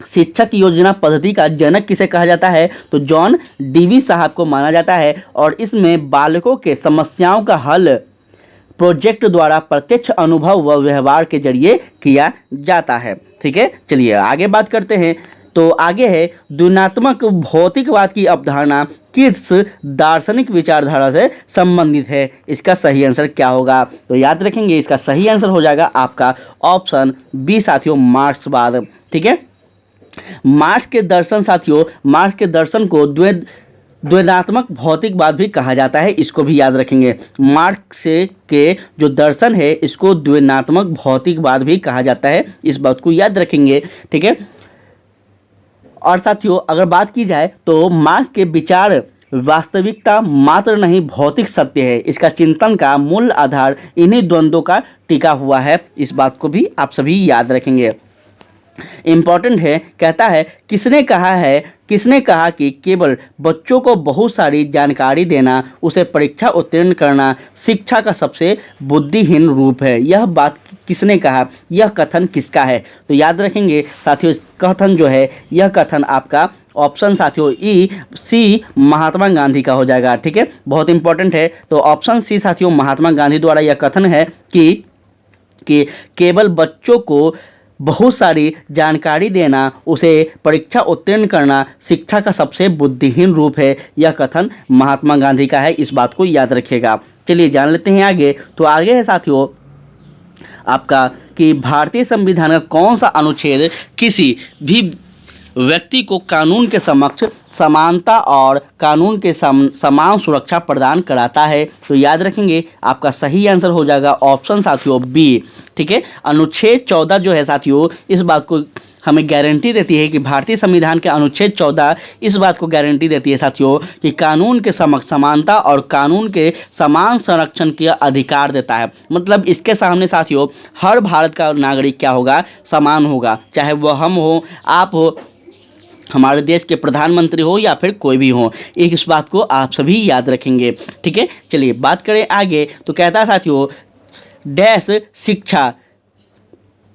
शिक्षक योजना पद्धति का जनक किसे कहा जाता है, तो जॉन डीवी साहब को माना जाता है। और इसमें बालकों के समस्याओं का हल प्रोजेक्ट द्वारा प्रत्यक्ष अनुभव व व्यवहार के जरिए किया जाता है, ठीक है। चलिए आगे बात करते हैं। तो आगे है द्वनात्मक भौतिकवाद की अवधारणा किस दार्शनिक विचारधारा से संबंधित है। इसका सही आंसर क्या होगा, तो याद रखेंगे इसका सही आंसर हो जाएगा आपका ऑप्शन बी साथियों मार्क्सवाद, ठीक है। मार्क्स के दर्शन साथियों, मार्क्स के दर्शन को द्वैतात्मक भौतिकवाद भी कहा जाता है, इसको भी याद रखेंगे। मार्क्स के जो दर्शन है इसको द्वैतात्मक भौतिकवाद भी कहा जाता है, इस बात को याद रखेंगे, ठीक है। और साथियों अगर बात की जाए तो मार्क्स के विचार वास्तविकता मात्र नहीं भौतिक सत्य है, इसका चिंतन का मूल आधार इन्हीं द्वंद्वों का टिका हुआ है, इस बात को भी आप सभी याद रखेंगे। इम्पॉर्टेंट है। कहता है किसने कहा कि केवल बच्चों को बहुत सारी जानकारी देना, उसे परीक्षा उत्तीर्ण करना शिक्षा का सबसे बुद्धिहीन रूप है। यह बात किसने कहा, यह कथन किसका है? तो याद रखेंगे साथियों, इस कथन जो है, यह कथन आपका ऑप्शन साथियों ई सी महात्मा गांधी का हो जाएगा। ठीक है, बहुत इंपॉर्टेंट है। तो ऑप्शन सी साथियों महात्मा गांधी द्वारा यह कथन है कि केवल बच्चों को बहुत सारी जानकारी देना, उसे परीक्षा उत्तीर्ण करना शिक्षा का सबसे बुद्धिहीन रूप है। यह कथन महात्मा गांधी का है, इस बात को याद रखिएगा। चलिए जान लेते हैं आगे। तो आगे है साथियों आपका कि भारतीय संविधान का कौन सा अनुच्छेद किसी भी व्यक्ति को कानून के समक्ष समानता और कानून के समान सुरक्षा प्रदान कराता है? तो याद रखेंगे आपका सही आंसर हो जाएगा ऑप्शन साथियों बी। ठीक है, अनुच्छेद 14 जो है साथियों, इस बात को हमें गारंटी देती है कि भारतीय संविधान के अनुच्छेद 14 इस बात को गारंटी देती है साथियों कि कानून के समक्ष समानता और कानून के समान संरक्षण का अधिकार देता है। मतलब इसके सामने साथियों हर भारत का नागरिक क्या होगा, समान होगा, चाहे वह हम हो, आप हो, हमारे देश के प्रधानमंत्री हो या फिर कोई भी हो। इस बात को आप सभी याद रखेंगे। ठीक है, चलिए बात करें आगे। तो कहता है साथियों डैश शिक्षा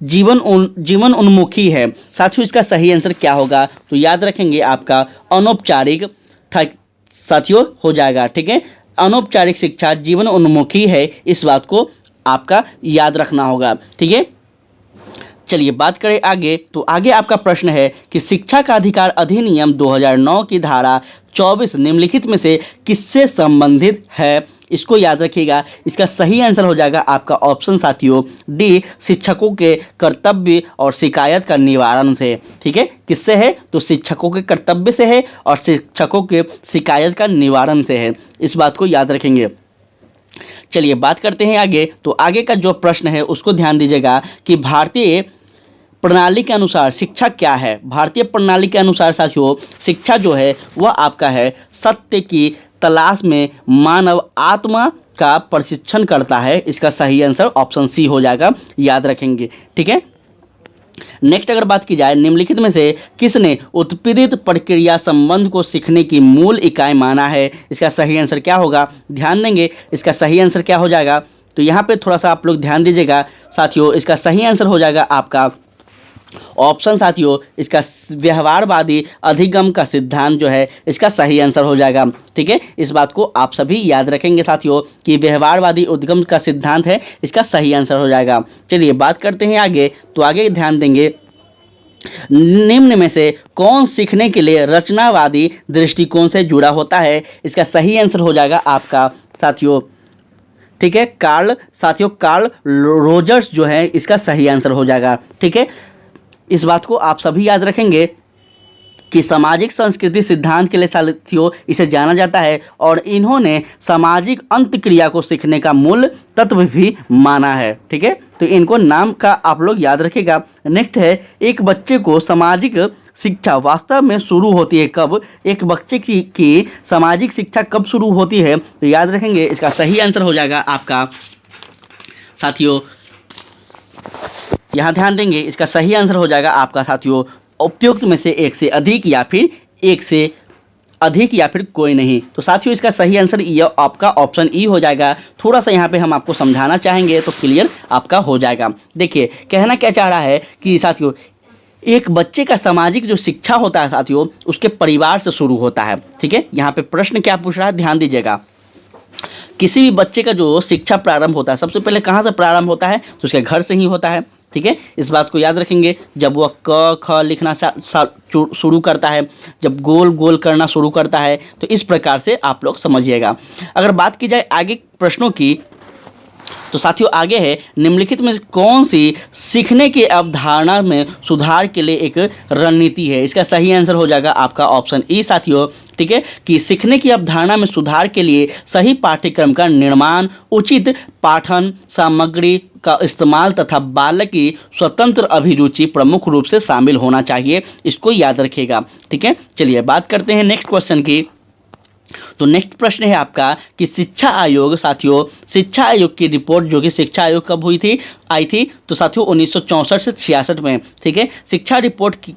जीवन उन्मुखी है। साथियों इसका सही आंसर क्या होगा? तो याद रखेंगे आपका अनौपचारिक साथियों हो जाएगा। ठीक है, अनौपचारिक शिक्षा जीवन उन्मुखी है, इस बात को आपका याद रखना होगा। ठीक है, चलिए बात करें आगे। तो आगे आपका प्रश्न है कि शिक्षा का अधिकार अधिनियम 2009 की धारा 24 निम्नलिखित में से किससे संबंधित है? इसको याद रखिएगा। इसका सही आंसर हो जाएगा आपका ऑप्शन साथियों डी शिक्षकों के कर्तव्य और शिकायत का निवारण से। ठीक है, किससे है? तो शिक्षकों के कर्तव्य से है और शिक्षकों के शिकायत का निवारण से है, इस बात को याद रखेंगे। चलिए बात करते हैं आगे। तो आगे का जो प्रश्न है उसको ध्यान दीजिएगा कि भारतीय प्रणाली के अनुसार शिक्षा क्या है? भारतीय प्रणाली के अनुसार साथियों शिक्षा जो है वह आपका है सत्य की तलाश में मानव आत्मा का प्रशिक्षण करता है। इसका सही आंसर ऑप्शन सी हो जाएगा, याद रखेंगे। ठीक है, नेक्स्ट अगर बात की जाए निम्नलिखित में से किसने उत्पीड़ित प्रक्रिया संबंध को सीखने की मूल इकाई माना है? इसका सही आंसर क्या होगा? ध्यान देंगे इसका सही आंसर क्या हो जाएगा। तो यहाँ पे थोड़ा सा आप लोग ध्यान दीजिएगा साथियों, इसका सही आंसर हो जाएगा आपका ऑप्शन साथियों इसका व्यवहारवादी अधिगम का सिद्धांत जो है इसका सही आंसर हो जाएगा। ठीक है, इस बात को आप सभी याद रखेंगे साथियों कि व्यवहारवादी उद्गम का सिद्धांत है, इसका सही आंसर हो जाएगा। चलिए बात करते हैं आगे। तो आगे ध्यान देंगे निम्न में से कौन सीखने के लिए रचनावादी दृष्टिकोण से जुड़ा होता है? इसका सही आंसर हो जाएगा आपका साथियों, ठीक है, कार्ल रोजर्स जो है इसका सही आंसर हो जाएगा। ठीक है, इस बात को आप सभी याद रखेंगे कि सामाजिक संस्कृति सिद्धांत के लिए साथियों इसे जाना जाता है और इन्होंने सामाजिक अंतक्रिया को सीखने का मूल तत्व भी माना है। ठीक है, तो इनको नाम का आप लोग याद रखिएगा। नेक्स्ट है एक बच्चे को सामाजिक शिक्षा वास्तव में शुरू होती है कब? एक बच्चे की सामाजिक शिक्षा कब शुरू होती है? तो याद रखेंगे इसका सही आंसर हो जाएगा आपका साथियों, यहाँ ध्यान देंगे इसका सही आंसर हो जाएगा आपका साथियों उपयुक्त में से एक से अधिक या फिर एक से अधिक या फिर कोई नहीं। तो साथियों इसका सही आंसर ये आपका ऑप्शन ई हो जाएगा। थोड़ा सा यहाँ पे हम आपको समझाना चाहेंगे तो क्लियर आपका हो जाएगा। देखिए कहना क्या चाह रहा है कि साथियों एक बच्चे का सामाजिक जो शिक्षा होता है साथियों उसके परिवार से शुरू होता है। ठीक है, यहाँ पे प्रश्न क्या पूछ रहा है ध्यान दीजिएगा। किसी भी बच्चे का जो शिक्षा प्रारंभ होता है सबसे पहले कहाँ से प्रारंभ होता है? तो उसके घर से ही होता है। ठीक है, इस बात को याद रखेंगे। जब वह क ख लिखना शुरू करता है, जब गोल गोल करना शुरू करता है, तो इस प्रकार से आप लोग समझिएगा। अगर बात की जाए आगे प्रश्नों की तो साथियों आगे है निम्नलिखित में कौन सी सीखने की अवधारणा में सुधार के लिए एक रणनीति है? इसका सही आंसर हो जाएगा आपका ऑप्शन ई साथियों। ठीक है, कि सीखने की अवधारणा में सुधार के लिए सही पाठ्यक्रम का निर्माण, उचित पाठन सामग्री का इस्तेमाल तथा बालक की स्वतंत्र अभिरुचि प्रमुख रूप से शामिल होना चाहिए। इसको याद रखिएगा। ठीक है, चलिए बात करते हैं नेक्स्ट क्वेश्चन की। तो नेक्स्ट प्रश्न है आपका कि शिक्षा आयोग, साथियों शिक्षा आयोग की रिपोर्ट जो कि शिक्षा आयोग कब आई थी तो साथियों 1964 से 66 में। ठीक है, शिक्षा रिपोर्ट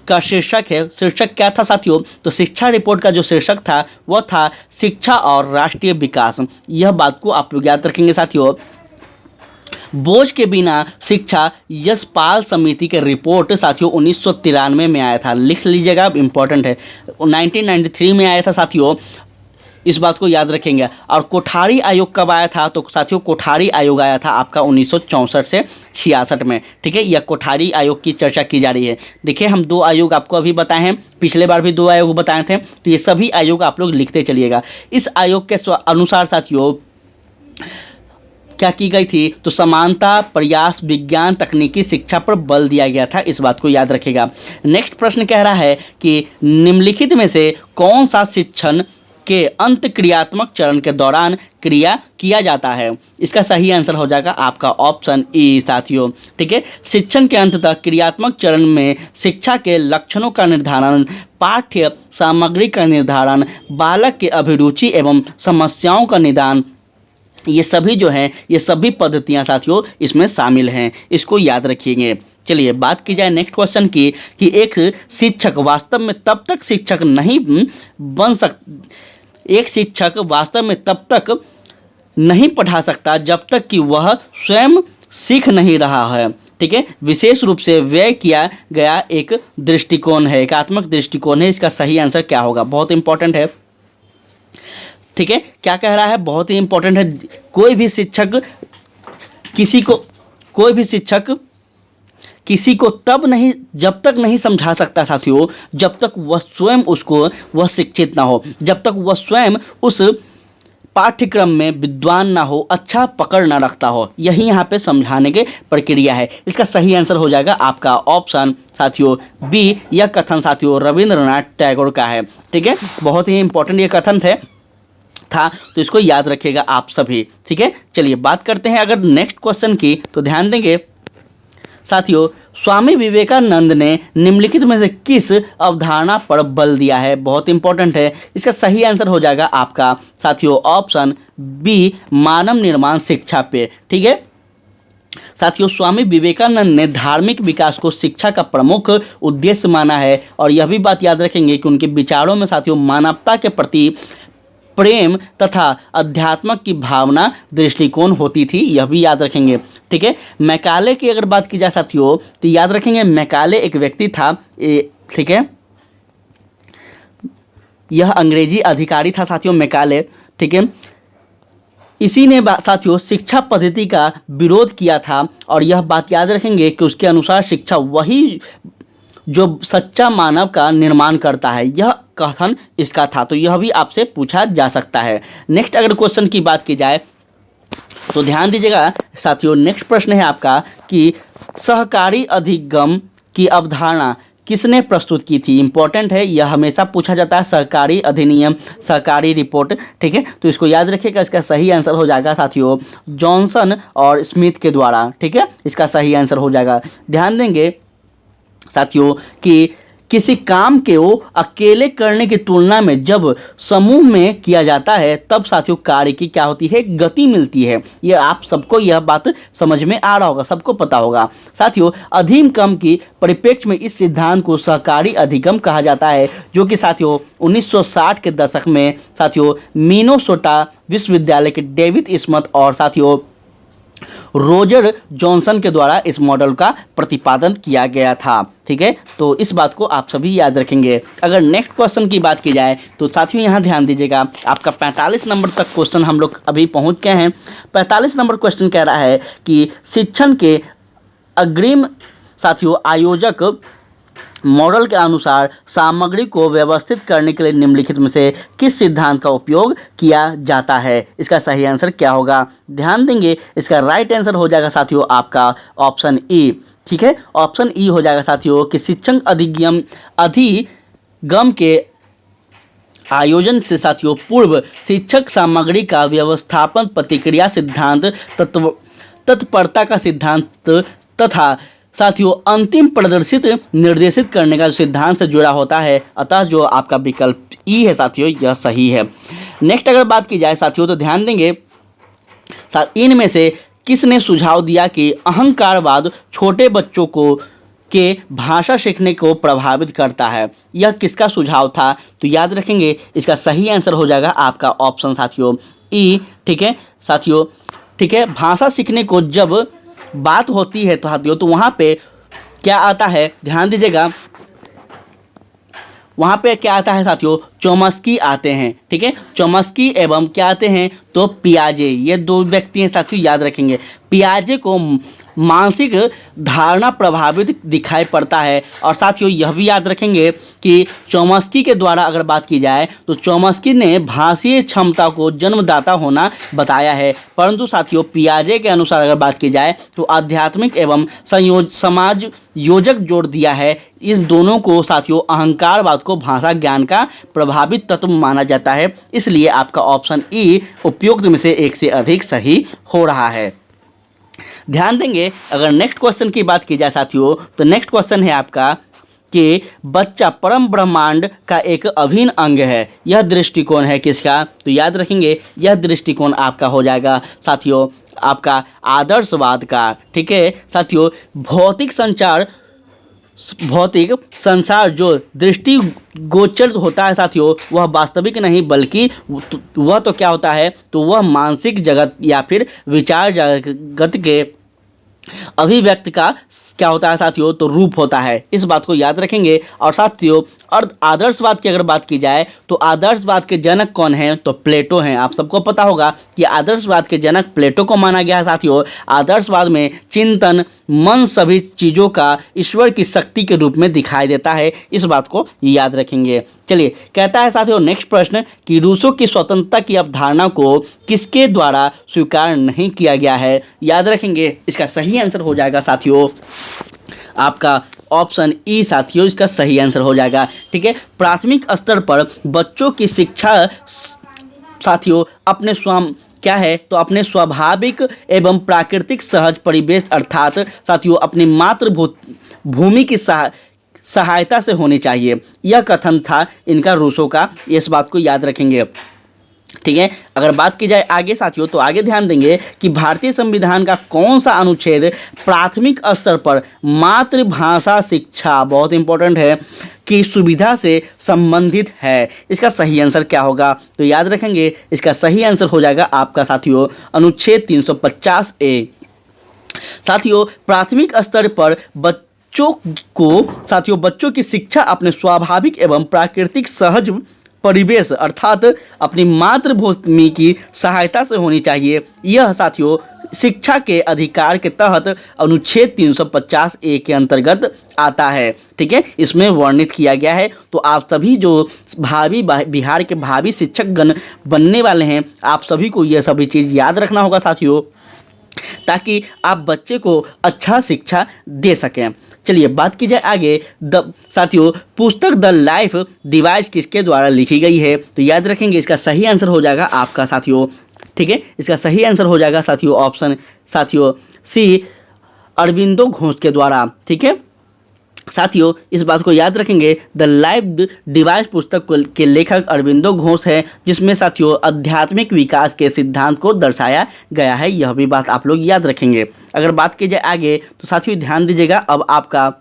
का शीर्षक क्या था साथियों? तो शिक्षा रिपोर्ट का जो शीर्षक था वह था शिक्षा और राष्ट्रीय विकास। यह बात को आप लोग याद रखेंगे साथियों। बोझ के बिना शिक्षा यशपाल समिति के रिपोर्ट साथियों 1993 में आया था, लिख लीजिएगा, अब इंपॉर्टेंट है। 1993 में आया था साथियों, इस बात को याद रखेंगे। और कोठारी आयोग कब आया था? तो साथियों कोठारी आयोग आया था आपका 1964 से 66 में। ठीक है, यह कोठारी आयोग की चर्चा की जा रही है। देखिए हम 2 आयोग आपको अभी बताए हैं, पिछले बार भी 2 आयोग बताए थे, तो ये सभी आयोग आप लोग लिखते चलिएगा। इस आयोग के अनुसार साथियों क्या की गई थी? तो समानता, प्रयास, विज्ञान, तकनीकी शिक्षा पर बल दिया गया था, इस बात को याद रखिएगा। नेक्स्ट प्रश्न कह रहा है कि निम्नलिखित में से कौन सा शिक्षण के अंत क्रियात्मक चरण के दौरान क्रिया किया जाता है? इसका सही आंसर हो जाएगा आपका ऑप्शन ई साथियों। ठीक है, शिक्षण के अंत तक क्रियात्मक चरण में शिक्षा के लक्षणों का निर्धारण, पाठ्य सामग्री का निर्धारण, बालक की अभिरुचि एवं समस्याओं का निदान, ये सभी जो हैं ये सभी पद्धतियां साथियों इसमें शामिल हैं, इसको याद रखिएगा। चलिए बात की जाए नेक्स्ट क्वेश्चन की कि एक शिक्षक वास्तव में तब तक शिक्षक नहीं बन एक शिक्षक वास्तव में तब तक नहीं पढ़ा सकता जब तक कि वह स्वयं सीख नहीं रहा है। ठीक है, विशेष रूप से व्यय किया गया एक दृष्टिकोण है, एकात्मक दृष्टिकोण है। इसका सही आंसर क्या होगा? बहुत इंपॉर्टेंट है। ठीक है, क्या कह रहा है? बहुत ही इंपॉर्टेंट है। कोई भी शिक्षक किसी को जब तक नहीं समझा सकता साथियों जब तक वह स्वयं वह शिक्षित ना हो, जब तक वह स्वयं उस पाठ्यक्रम में विद्वान ना हो, अच्छा पकड़ ना रखता हो। यही यहाँ पे समझाने की प्रक्रिया है। इसका सही आंसर हो जाएगा आपका ऑप्शन साथियों बी। यह कथन साथियों रविंद्रनाथ टैगोर का है। ठीक है, बहुत ही इंपॉर्टेंट ये कथन था, तो इसको याद रखिएगा आप सभी। ठीक है, चलिए बात करते हैं अगर नेक्स्ट क्वेश्चन की, तो ध्यान देंगे साथियों स्वामी विवेकानंद ने निम्नलिखित में से किस अवधारणा पर बल दिया है? बहुत इंपॉर्टेंट है। इसका सही आंसर हो जाएगा आपका साथियों ऑप्शन बी, मानव निर्माण शिक्षा पे। ठीक है साथियों, स्वामी विवेकानंद ने धार्मिक विकास को शिक्षा का प्रमुख उद्देश्य माना है, और यह भी बात याद रखेंगे कि उनके विचारों में साथियों मानवता के प्रति प्रेम तथा अध्यात्मक की भावना दृष्टिकोण होती थी, यह भी याद रखेंगे। ठीक है, मैकाले की अगर बात की जाए साथियों तो याद रखेंगे मैकाले एक व्यक्ति था। ठीक है, यह अंग्रेजी अधिकारी था साथियों मैकाले। ठीक है, इसी ने साथियों शिक्षा पद्धति का विरोध किया था, और यह बात याद रखेंगे कि उसके अनुसार शिक्षा वही जो सच्चा मानव का निर्माण करता है, यह कथन इसका था। तो यह भी आपसे पूछा जा सकता है। नेक्स्ट अगर क्वेश्चन की बात की जाए तो ध्यान दीजिएगा साथियों, नेक्स्ट प्रश्न है आपका कि सहकारी अधिगम की अवधारणा किसने प्रस्तुत की थी? इंपॉर्टेंट है, यह हमेशा पूछा जाता है। सहकारी अधिनियम, सहकारी रिपोर्ट। ठीक है, तो इसको याद रखिएगा। इसका सही आंसर हो जाएगा साथियों जॉनसन और स्मिथ के द्वारा। ठीक है, इसका सही आंसर हो जाएगा। ध्यान देंगे साथियों कि किसी काम को अकेले करने की तुलना में जब समूह में किया जाता है तब साथियों कार्य की क्या होती है? गति मिलती है। ये आप सबको यह बात समझ में आ रहा होगा, सबको पता होगा। साथियों अधिगम की परिप्रेक्ष्य में इस सिद्धांत को सहकारी अधिगम कहा जाता है, जो कि साथियों 1960 के दशक में साथियों मिनेसोटा विश्वविद्यालय के डेविड स्मिथ और साथियों रोजर जॉनसन के द्वारा इस मॉडल का प्रतिपादन किया गया था। ठीक है, तो इस बात को आप सभी याद रखेंगे। अगर नेक्स्ट क्वेश्चन की बात की जाए तो साथियों यहाँ ध्यान दीजिएगा, आपका 45 नंबर तक क्वेश्चन हम लोग अभी पहुँच गए हैं। 45 नंबर क्वेश्चन कह रहा है कि शिक्षण के अग्रिम साथियों आयोजक मॉडल के अनुसार सामग्री को व्यवस्थित करने के लिए निम्नलिखित में से किस सिद्धांत का उपयोग किया जाता है? इसका सही आंसर क्या होगा? ध्यान देंगे, इसका राइट आंसर हो जाएगा साथियों आपका ऑप्शन ई। ठीक है, ऑप्शन ई हो जाएगा साथियों कि शिक्षण अधिगम के आयोजन से साथियों पूर्व शिक्षक सामग्री का व्यवस्थापन, प्रतिक्रिया सिद्धांत, तत्परता का सिद्धांत तथा साथियों अंतिम प्रदर्शित निर्देशित करने का सिद्धांत से जुड़ा होता है, अतः जो आपका विकल्प ई है साथियों यह सही है। नेक्स्ट अगर बात की जाए साथियों तो ध्यान देंगे इनमें से किसने सुझाव दिया कि अहंकारवाद छोटे बच्चों को के भाषा सीखने को प्रभावित करता है। यह किसका सुझाव था? तो याद रखेंगे इसका सही आंसर हो जाएगा आपका ऑप्शन साथियों ई। ठीक है साथियों, ठीक है, भाषा सीखने को जब बात होती है तो साथियों तो वहाँ पे क्या आता है, ध्यान दीजिएगा, वहाँ पे क्या आता है साथियों, चोम्स्की आते हैं। ठीक है, चोम्स्की एवं क्या आते हैं तो पियाजे, ये दो व्यक्ति हैं साथियों, याद रखेंगे। पियाजे को मानसिक धारणा प्रभावित दिखाई पड़ता है। और साथियों यह भी याद रखेंगे कि चोम्स्की के द्वारा अगर बात की जाए तो चोम्स्की ने भाषीय क्षमता को जन्मदाता होना बताया है, परंतु साथियों पियाजे के अनुसार अगर बात की जाए तो आध्यात्मिक एवं समाज योजक जोड़ दिया है। इस दोनों को साथियों अहंकारवाद को भाषा ज्ञान का प्रभावित तत्व माना जाता है, इसलिए आपका ऑप्शन ई उपयुक्त में से एक से अधिक सही हो रहा है। ध्यान देंगे अगर नेक्स्ट क्वेश्चन की बात की जाए साथियों तो नेक्स्ट क्वेश्चन है आपका कि बच्चा परम ब्रह्मांड का एक अभिन्न अंग है। यह दृष्टिकोण है किसका? तो याद रखेंगे यह दृष्टिकोण आपका हो जाएगा साथियों आपका आदर्शवाद का। ठीक है साथियों, भौतिक संसार जो दृष्टिगोचर होता है साथियों वह वास्तविक नहीं बल्कि वह तो क्या होता है तो वह मानसिक जगत या फिर विचार जगत के अभिव्यक्ति का क्या होता है साथियों तो रूप होता है। इस बात को याद रखेंगे। और साथियों और आदर्शवाद की अगर बात की जाए तो आदर्शवाद के जनक कौन हैं तो प्लेटो हैं। आप सबको पता होगा कि आदर्शवाद के जनक प्लेटो को माना गया है साथियों। आदर्शवाद में चिंतन मन सभी चीज़ों का ईश्वर की शक्ति के रूप में दिखाई देता है, इस बात को याद रखेंगे। चलिए कहता है साथियों नेक्स्ट प्रश्न कि रूसों की स्वतंत्रता की अवधारणा को किसके द्वारा स्वीकार नहीं किया गया है? याद रखेंगे इसका सही आंसर हो जाएगा साथियों आपका ऑप्शन ई साथियों, इसका सही आंसर हो जाएगा। ठीक है, प्राथमिक स्तर पर बच्चों की शिक्षा साथियों अपने क्या है तो अपने स्वाभाविक एवं प्राकृतिक सहज परिवेश अर्थात साथियों अपनी मातृभूमि की सहायता से होनी चाहिए। यह कथन था इनका रूसों का, इस बात को याद रखेंगे। ठीक है, अगर बात की जाए आगे साथियों तो आगे ध्यान देंगे कि भारतीय संविधान का कौन सा अनुच्छेद प्राथमिक स्तर पर मातृभाषा शिक्षा, बहुत इंपॉर्टेंट है, की सुविधा से संबंधित है। इसका सही आंसर क्या होगा तो याद रखेंगे इसका सही आंसर हो जाएगा आपका साथियों अनुच्छेद 350 ए। साथियों प्राथमिक स्तर पर बच्चों की शिक्षा अपने स्वाभाविक एवं प्राकृतिक सहज परिवेश अर्थात अपनी मातृभूमि की सहायता से होनी चाहिए। यह साथियों शिक्षा के अधिकार के तहत अनुच्छेद 350 ए के अंतर्गत आता है। ठीक है, इसमें वर्णित किया गया है। तो आप सभी जो बिहार के भावी शिक्षक गण बनने वाले हैं आप सभी को यह सभी चीज़ याद रखना होगा साथियों, ताकि आप बच्चे को अच्छा शिक्षा दे सकें। चलिए बात की जाए आगे साथियों पुस्तक द लाइफ डिवाइस किसके द्वारा लिखी गई है? तो याद रखेंगे इसका सही आंसर हो जाएगा आपका साथियों। ठीक है, इसका सही आंसर हो जाएगा साथियों ऑप्शन साथियों सी अरविंदो घोष के द्वारा। ठीक है साथियों, इस बात को याद रखेंगे द लाइफ डिवाइस पुस्तक के लेखक अरविंदो घोष है, जिसमें साथियों आध्यात्मिक विकास के सिद्धांत को दर्शाया गया है। यह भी बात आप लोग याद रखेंगे। अगर बात की जाए आगे तो साथियों ध्यान दीजिएगा, अब आपका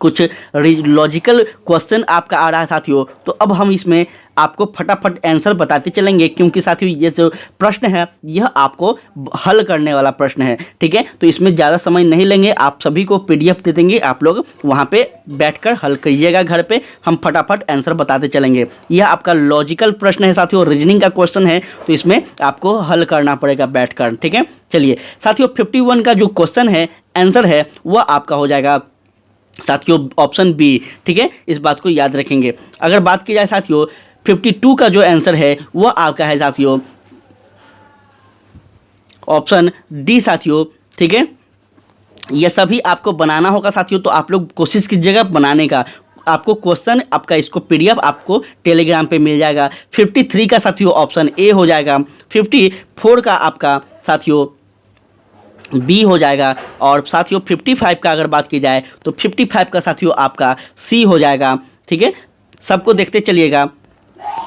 कुछ लॉजिकल क्वेश्चन आपका आ रहा है साथियों। तो अब हम इसमें आपको फटाफट आंसर बताते चलेंगे, क्योंकि साथियों ये जो प्रश्न है यह आपको हल करने वाला प्रश्न है। ठीक है, तो इसमें ज़्यादा समय नहीं लेंगे, आप सभी को PDF दे देंगे, आप लोग वहाँ पे बैठकर हल करिएगा घर पे, हम फटाफट आंसर बताते चलेंगे। यह आपका लॉजिकल प्रश्न है साथियों, रीजनिंग का क्वेश्चन है, तो इसमें आपको हल करना पड़ेगा बैठकर। ठीक है, चलिए साथियों 51 का जो क्वेश्चन है आंसर है वह आपका हो जाएगा साथियों ऑप्शन बी। ठीक है, इस बात को याद रखेंगे। अगर बात की जाए साथियों 52 का जो आंसर है वह आपका है साथियों ऑप्शन डी साथियों। ठीक है, यह सभी आपको बनाना होगा साथियों, तो आप लोग कोशिश कीजिएगा बनाने का। आपको क्वेश्चन आपका इसको PDF आपको टेलीग्राम पे मिल जाएगा। 53 का साथियों ऑप्शन ए हो जाएगा। 54 का आपका साथियों बी हो जाएगा। और साथियों 55 का अगर बात की जाए तो 55 का साथियों आपका सी हो जाएगा। ठीक है, सबको देखते चलिएगा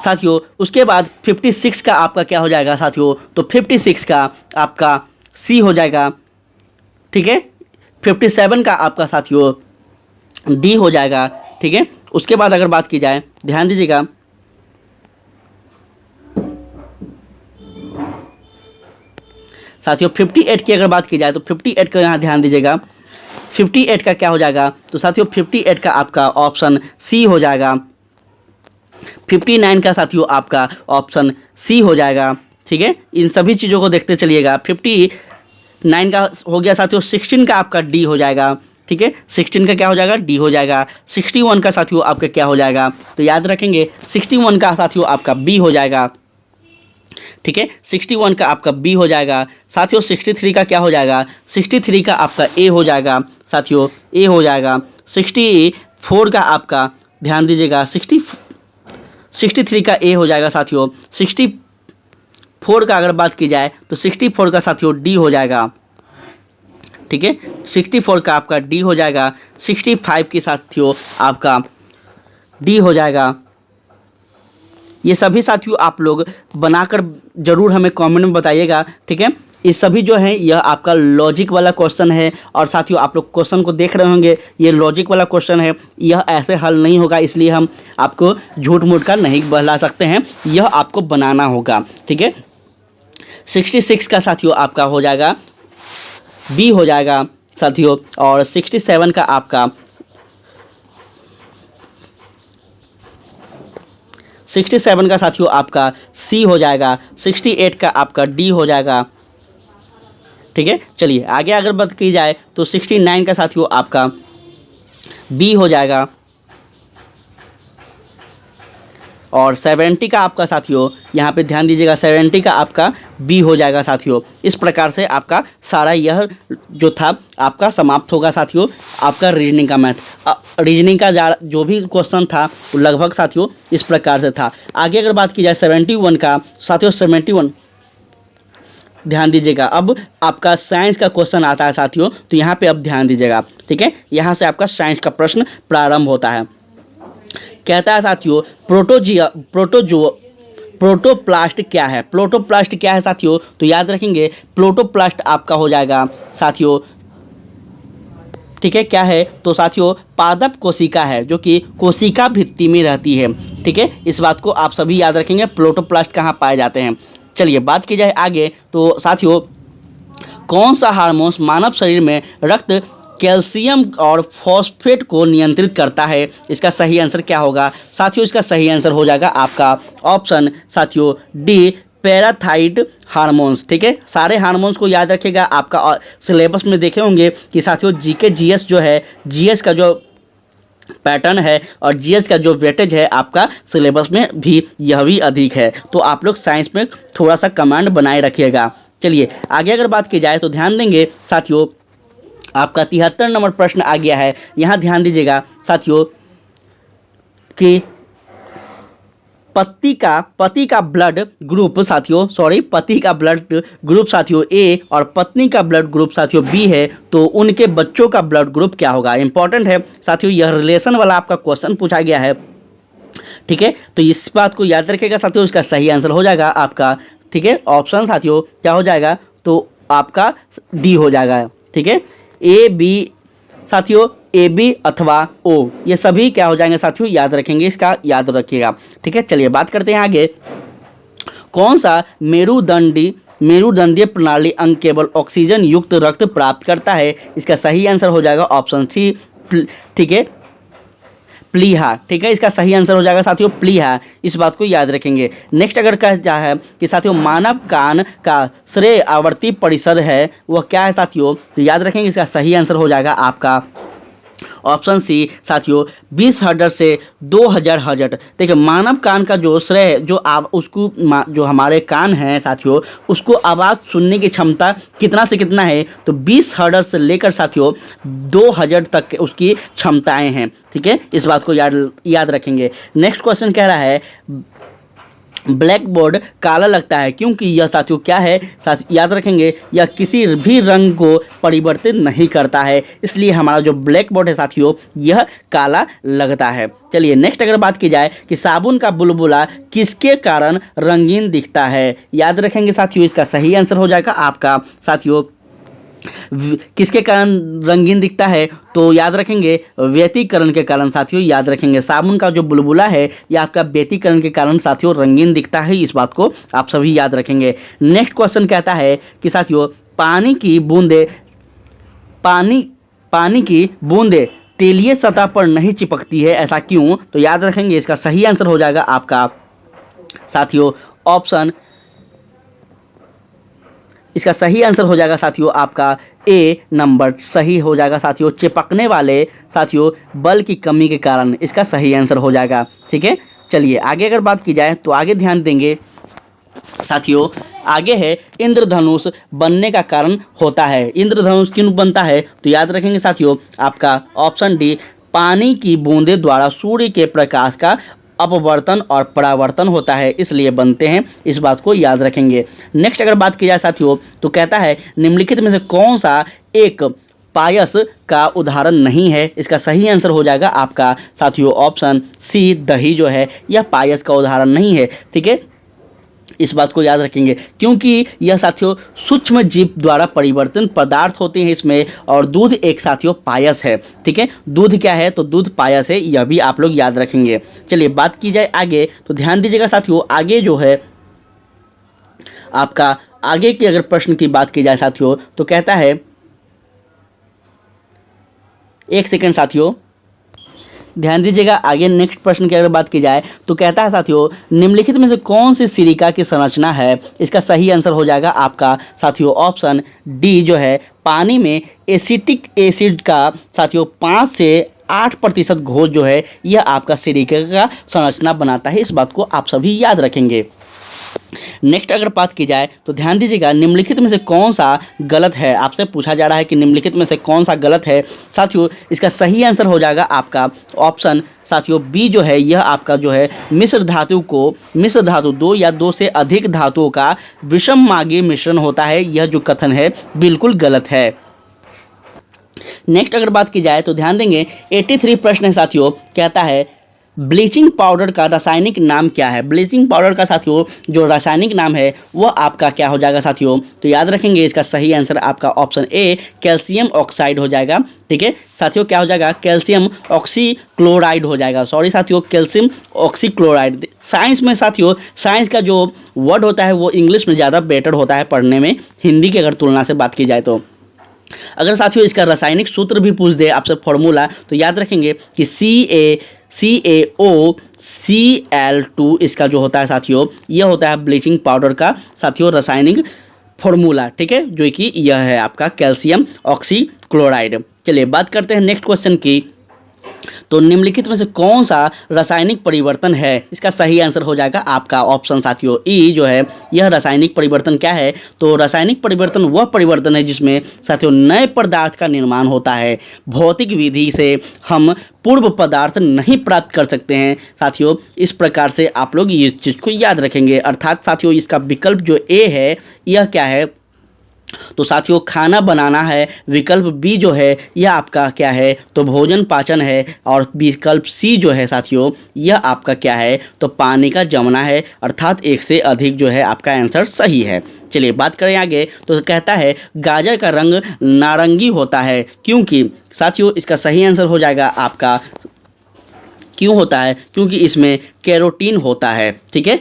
साथियों। उसके बाद 56 का आपका क्या हो जाएगा साथियों, तो 56 का आपका सी हो जाएगा। ठीक है, 57 का आपका साथियों डी हो जाएगा। ठीक है, उसके बाद अगर बात की जाए, ध्यान दीजिएगा, साथियों 58 की अगर बात की जाए तो 58 का यहाँ ध्यान दीजिएगा, 58 का क्या हो जाएगा, तो साथियों 58 का आपका ऑप्शन सी हो जाएगा। 59 का साथियों आपका ऑप्शन सी हो जाएगा। ठीक है, इन सभी चीज़ों को देखते चलिएगा। 59 का हो गया साथियों, 16 का आपका डी हो जाएगा। ठीक है, 16 का क्या हो जाएगा, डी हो जाएगा। 61 का साथियों आपका क्या हो जाएगा, तो याद रखेंगे 61 का साथियों आपका बी हो जाएगा। ठीक है, 61 का आपका बी हो जाएगा। साथियों 63 का क्या हो जाएगा, 63 का आपका ए हो जाएगा साथियों, ए हो जाएगा। 64 का आपका ध्यान दीजिएगा, 63 का ए हो जाएगा साथियों। 64 का अगर बात की जाए तो 64 का साथियों डी हो जाएगा। ठीक है, 64 का आपका डी हो जाएगा। 65 के साथियों आपका डी हो जाएगा। ये सभी साथियों आप लोग बनाकर ज़रूर हमें कमेंट में बताइएगा। ठीक है, ये सभी जो है यह आपका लॉजिक वाला क्वेश्चन है। और साथियों आप लोग क्वेश्चन को देख रहे होंगे, ये लॉजिक वाला क्वेश्चन है, यह ऐसे हल नहीं होगा, इसलिए हम आपको झूठ मूठ का नहीं बहला सकते हैं, यह आपको बनाना होगा। ठीक है, 66 का साथियों आपका हो जाएगा बी हो जाएगा साथियों। और 67 का आपका 67 का साथियों आपका सी हो जाएगा। 68 का आपका डी हो जाएगा। ठीक है, चलिए आगे अगर बात की जाए तो 69 का साथियों आपका बी हो जाएगा। और 70 का आपका साथियों यहाँ पे ध्यान दीजिएगा, 70 का आपका बी हो जाएगा साथियों। इस प्रकार से आपका सारा यह जो था आपका समाप्त होगा साथियों, आपका रीजनिंग का मैथ। रीजनिंग का जो भी क्वेश्चन था वो लगभग साथियों इस प्रकार से था। आगे अगर बात की जाए 71 का साथियों, 71 ध्यान दीजिएगा, अब आपका साइंस का क्वेश्चन आता है साथियों, तो यहाँ पे अब ध्यान दीजिएगा। ठीक है, यहाँ से आपका साइंस का प्रश्न प्रारंभ होता है। कहता है साथियों प्रोटोप्लास्ट क्या है। प्रोटोप्लास्ट क्या है साथियों, तो याद रखेंगे प्रोटोप्लास्ट आपका हो जाएगा साथियों। ठीक है, क्या है, तो साथियों पादप कोशिका है, जो कि कोशिका भित्ति में रहती है। ठीक है, इस बात को आप सभी याद रखेंगे, प्रोटोप्लास्ट कहाँ पाए जाते हैं। चलिए बात की जाए आगे, तो साथियों कौन सा हार्मोन मानव शरीर में रक्त कैल्शियम और फॉस्फेट को नियंत्रित करता है। इसका सही आंसर क्या होगा साथियों, इसका सही आंसर हो जाएगा आपका ऑप्शन साथियों डी, पैराथाइड हार्मोन्स। ठीक है, सारे हार्मोन्स को याद रखिएगा। आपका सिलेबस में देखे होंगे कि साथियों जीके जीएस जो है, जीएस का जो पैटर्न है और जीएस का जो वेटेज है आपका सिलेबस में भी यह भी अधिक है, तो आप लोग साइंस में थोड़ा सा कमांड बनाए रखिएगा। चलिए आगे अगर बात की जाए तो ध्यान देंगे साथियों, आपका 73 नंबर प्रश्न आ गया है। यहाँ ध्यान दीजिएगा साथियों कि पति का ब्लड ग्रुप साथियों ए और पत्नी का ब्लड ग्रुप साथियों बी है, तो उनके बच्चों का ब्लड ग्रुप क्या होगा। इंपॉर्टेंट है साथियों, यह रिलेशन वाला आपका क्वेश्चन पूछा गया है। ठीक है, तो इस बात को याद रखिएगा साथियों, इसका सही आंसर हो जाएगा आपका, ठीक है, ऑप्शन साथियों क्या हो जाएगा, तो आपका डी हो जाएगा। ठीक है, ए बी साथियों, ए बी अथवा ओ, ये सभी क्या हो जाएंगे साथियों, याद रखेंगे, इसका याद रखिएगा। ठीक है, चलिए बात करते हैं आगे। कौन सा मेरुदंडीय प्रणाली अंग केवल ऑक्सीजन युक्त रक्त प्राप्त करता है। इसका सही आंसर हो जाएगा ऑप्शन सी, ठीक है, प्लीहा। ठीक है, इसका सही आंसर हो जाएगा साथियों प्लीहा, इस बात को याद रखेंगे। नेक्स्ट अगर कहा जाए है कि साथियों मानव कान का श्रेय आवर्ती परिसर है, वह क्या है साथियों, तो याद रखेंगे इसका सही आंसर हो जाएगा आपका ऑप्शन सी साथियों 20 हर्ट्ज से 2000 हर्ट्ज। देखिए मानव कान का जो श्रेय जो हमारे कान हैं साथियों, उसको आवाज़ सुनने की क्षमता कितना से कितना है, तो 20 हर्ट्ज से लेकर साथियों 2000 तक उसकी क्षमताएं हैं। ठीक है, इस बात को याद रखेंगे। नेक्स्ट क्वेश्चन कह रहा है ब्लैक बोर्ड काला लगता है क्योंकि यह साथियों क्या है, साथ याद रखेंगे, यह किसी भी रंग को परिवर्तित नहीं करता है, इसलिए हमारा जो ब्लैक बोर्ड है साथियों यह काला लगता है। चलिए नेक्स्ट अगर बात की जाए कि साबुन का बुलबुला किसके कारण रंगीन दिखता है, याद रखेंगे साथियों इसका सही आंसर हो जाएगा आपका साथियों किसके कारण रंगीन दिखता है, तो याद रखेंगे व्यतिकरण के कारण साथियों। याद रखेंगे साबुन का जो बुलबुला है यह आपका व्यतिकरण के कारण साथियों रंगीन दिखता है, इस बात को आप सभी याद रखेंगे। नेक्स्ट क्वेश्चन कहता है कि साथियों पानी की बूंदे तेलीय सतह पर नहीं चिपकती है, ऐसा क्यों, तो याद रखेंगे इसका सही आंसर हो जाएगा आपका साथियों ऑप्शन, इसका सही आंसर हो जाएगा साथियों आपका ए नंबर सही हो जाएगा साथियों, चिपकने वाले साथियों बल की कमी के कारण इसका सही आंसर हो जाएगा। ठीक है, चलिए आगे अगर बात की जाए तो आगे ध्यान देंगे साथियों, आगे है इंद्रधनुष बनने का कारण होता है। इंद्रधनुष क्यों बनता है, तो याद रखेंगे साथियों आपका ऑप्शन डी, पानी की बूंदे द्वारा सूर्य के प्रकाश का अपवर्तन और परावर्तन होता है, इसलिए बनते हैं, इस बात को याद रखेंगे। नेक्स्ट अगर बात की जाए साथियों तो कहता है निम्नलिखित में से कौन सा एक पायस का उदाहरण नहीं है, इसका सही आंसर हो जाएगा आपका साथियों ऑप्शन सी, दही जो है यह पायस का उदाहरण नहीं है। ठीक है, इस बात को याद रखेंगे क्योंकि यह साथियों सूक्ष्म जीव द्वारा परिवर्तित पदार्थ होते हैं इसमें, और दूध एक साथियों पायस है। ठीक है, दूध क्या है, तो दूध पायस है, यह भी आप लोग याद रखेंगे। चलिए बात की जाए आगे तो ध्यान दीजिएगा साथियों, आगे जो है आपका आगे की अगर प्रश्न की बात की जाए साथियों तो कहता है, एक सेकंड साथियों ध्यान दीजिएगा, आगे नेक्स्ट प्रश्न की अगर बात की जाए तो कहता है साथियों निम्नलिखित में से कौन सी सिलिका की संरचना है, इसका सही आंसर हो जाएगा आपका साथियों ऑप्शन डी जो है, पानी में एसिटिक एसिड का साथियों 5 से 8% घोल जो है यह आपका सिलिका का संरचना बनाता है, इस बात को आप सभी याद रखेंगे। नेक्स्ट अगर बात की जाए तो ध्यान दीजिएगा निम्नलिखित में से कौन सा गलत है, आपसे पूछा जा रहा है कि निम्नलिखित में से कौन सा गलत है साथियों, इसका सही आंसर हो जाएगा आपका ऑप्शन साथियों बी जो है, यह आपका जो है मिश्र धातु 2 या 2 से अधिक धातुओं का विषममार्गी मिश्रण होता है, यह जो कथन है बिल्कुल गलत है। नेक्स्ट अगर बात की जाए तो ध्यान देंगे 83 प्रश्न है साथियों, कहता है ब्लीचिंग पाउडर का रासायनिक नाम क्या है। ब्लीचिंग पाउडर का साथियों जो रासायनिक नाम है वह आपका क्या हो जाएगा साथियों, तो याद रखेंगे इसका सही आंसर आपका ऑप्शन ए कैल्शियम ऑक्साइड हो जाएगा। ठीक है साथियों, क्या हो जाएगा, कैल्शियम ऑक्सीक्लोराइड हो जाएगा, सॉरी साथियों कैल्शियम ऑक्सीक्लोराइड। साइंस में साथियों साइंस का जो वर्ड होता है वो इंग्लिश में ज़्यादा बेटर होता है पढ़ने में, हिंदी की अगर तुलना से बात की जाए तो। अगर साथियों इसका रासायनिक सूत्र भी पूछ दे आपसे फॉर्मूला, तो याद रखेंगे कि CaOCl2 इसका जो होता है साथियों यह होता है ब्लीचिंग पाउडर का साथियों रासायनिक फॉर्मूला। ठीक है, जो कि यह है आपका कैल्शियम ऑक्सीक्लोराइड। चलिए बात करते हैं नेक्स्ट क्वेश्चन की, तो निम्नलिखित में से कौन सा रासायनिक परिवर्तन है, इसका सही आंसर हो जाएगा आपका ऑप्शन साथियों ई जो है, यह रासायनिक परिवर्तन क्या है, तो रासायनिक परिवर्तन वह परिवर्तन है जिसमें साथियों नए पदार्थ का निर्माण होता है। भौतिक विधि से हम पूर्व पदार्थ नहीं प्राप्त कर सकते हैं साथियों, इस प्रकार से आप लोग इस चीज़ को याद रखेंगे। अर्थात साथियों इसका विकल्प जो ए है यह क्या है, तो साथियों खाना बनाना है। विकल्प बी जो है यह आपका क्या है, तो भोजन पाचन है। और विकल्प सी जो है साथियों यह आपका क्या है, तो पानी का जमना है। अर्थात एक से अधिक जो है आपका आंसर सही है। चलिए बात करें आगे, तो कहता है गाजर का रंग नारंगी होता है क्योंकि, साथियों इसका सही आंसर हो जाएगा आपका क्यों होता है, क्योंकि इसमें कैरोटीन होता है। ठीक है,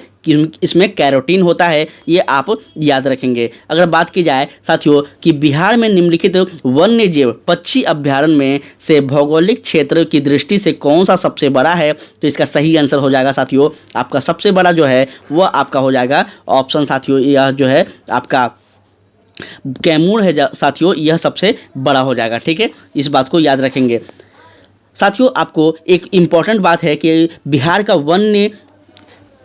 इसमें कैरोटीन होता है, ये आप याद रखेंगे। अगर बात की जाए साथियों कि बिहार में निम्नलिखित वन्य जीव पक्षी अभ्यारण्य में से भौगोलिक क्षेत्र की दृष्टि से कौन सा सबसे बड़ा है, तो इसका सही आंसर हो जाएगा साथियों आपका सबसे बड़ा जो है वह आपका हो जाएगा ऑप्शन साथियों यह जो है आपका कैमूर है साथियों, यह सबसे बड़ा हो जाएगा। ठीक है, इस बात को याद रखेंगे साथियों। आपको एक इम्पॉर्टेंट बात है कि बिहार का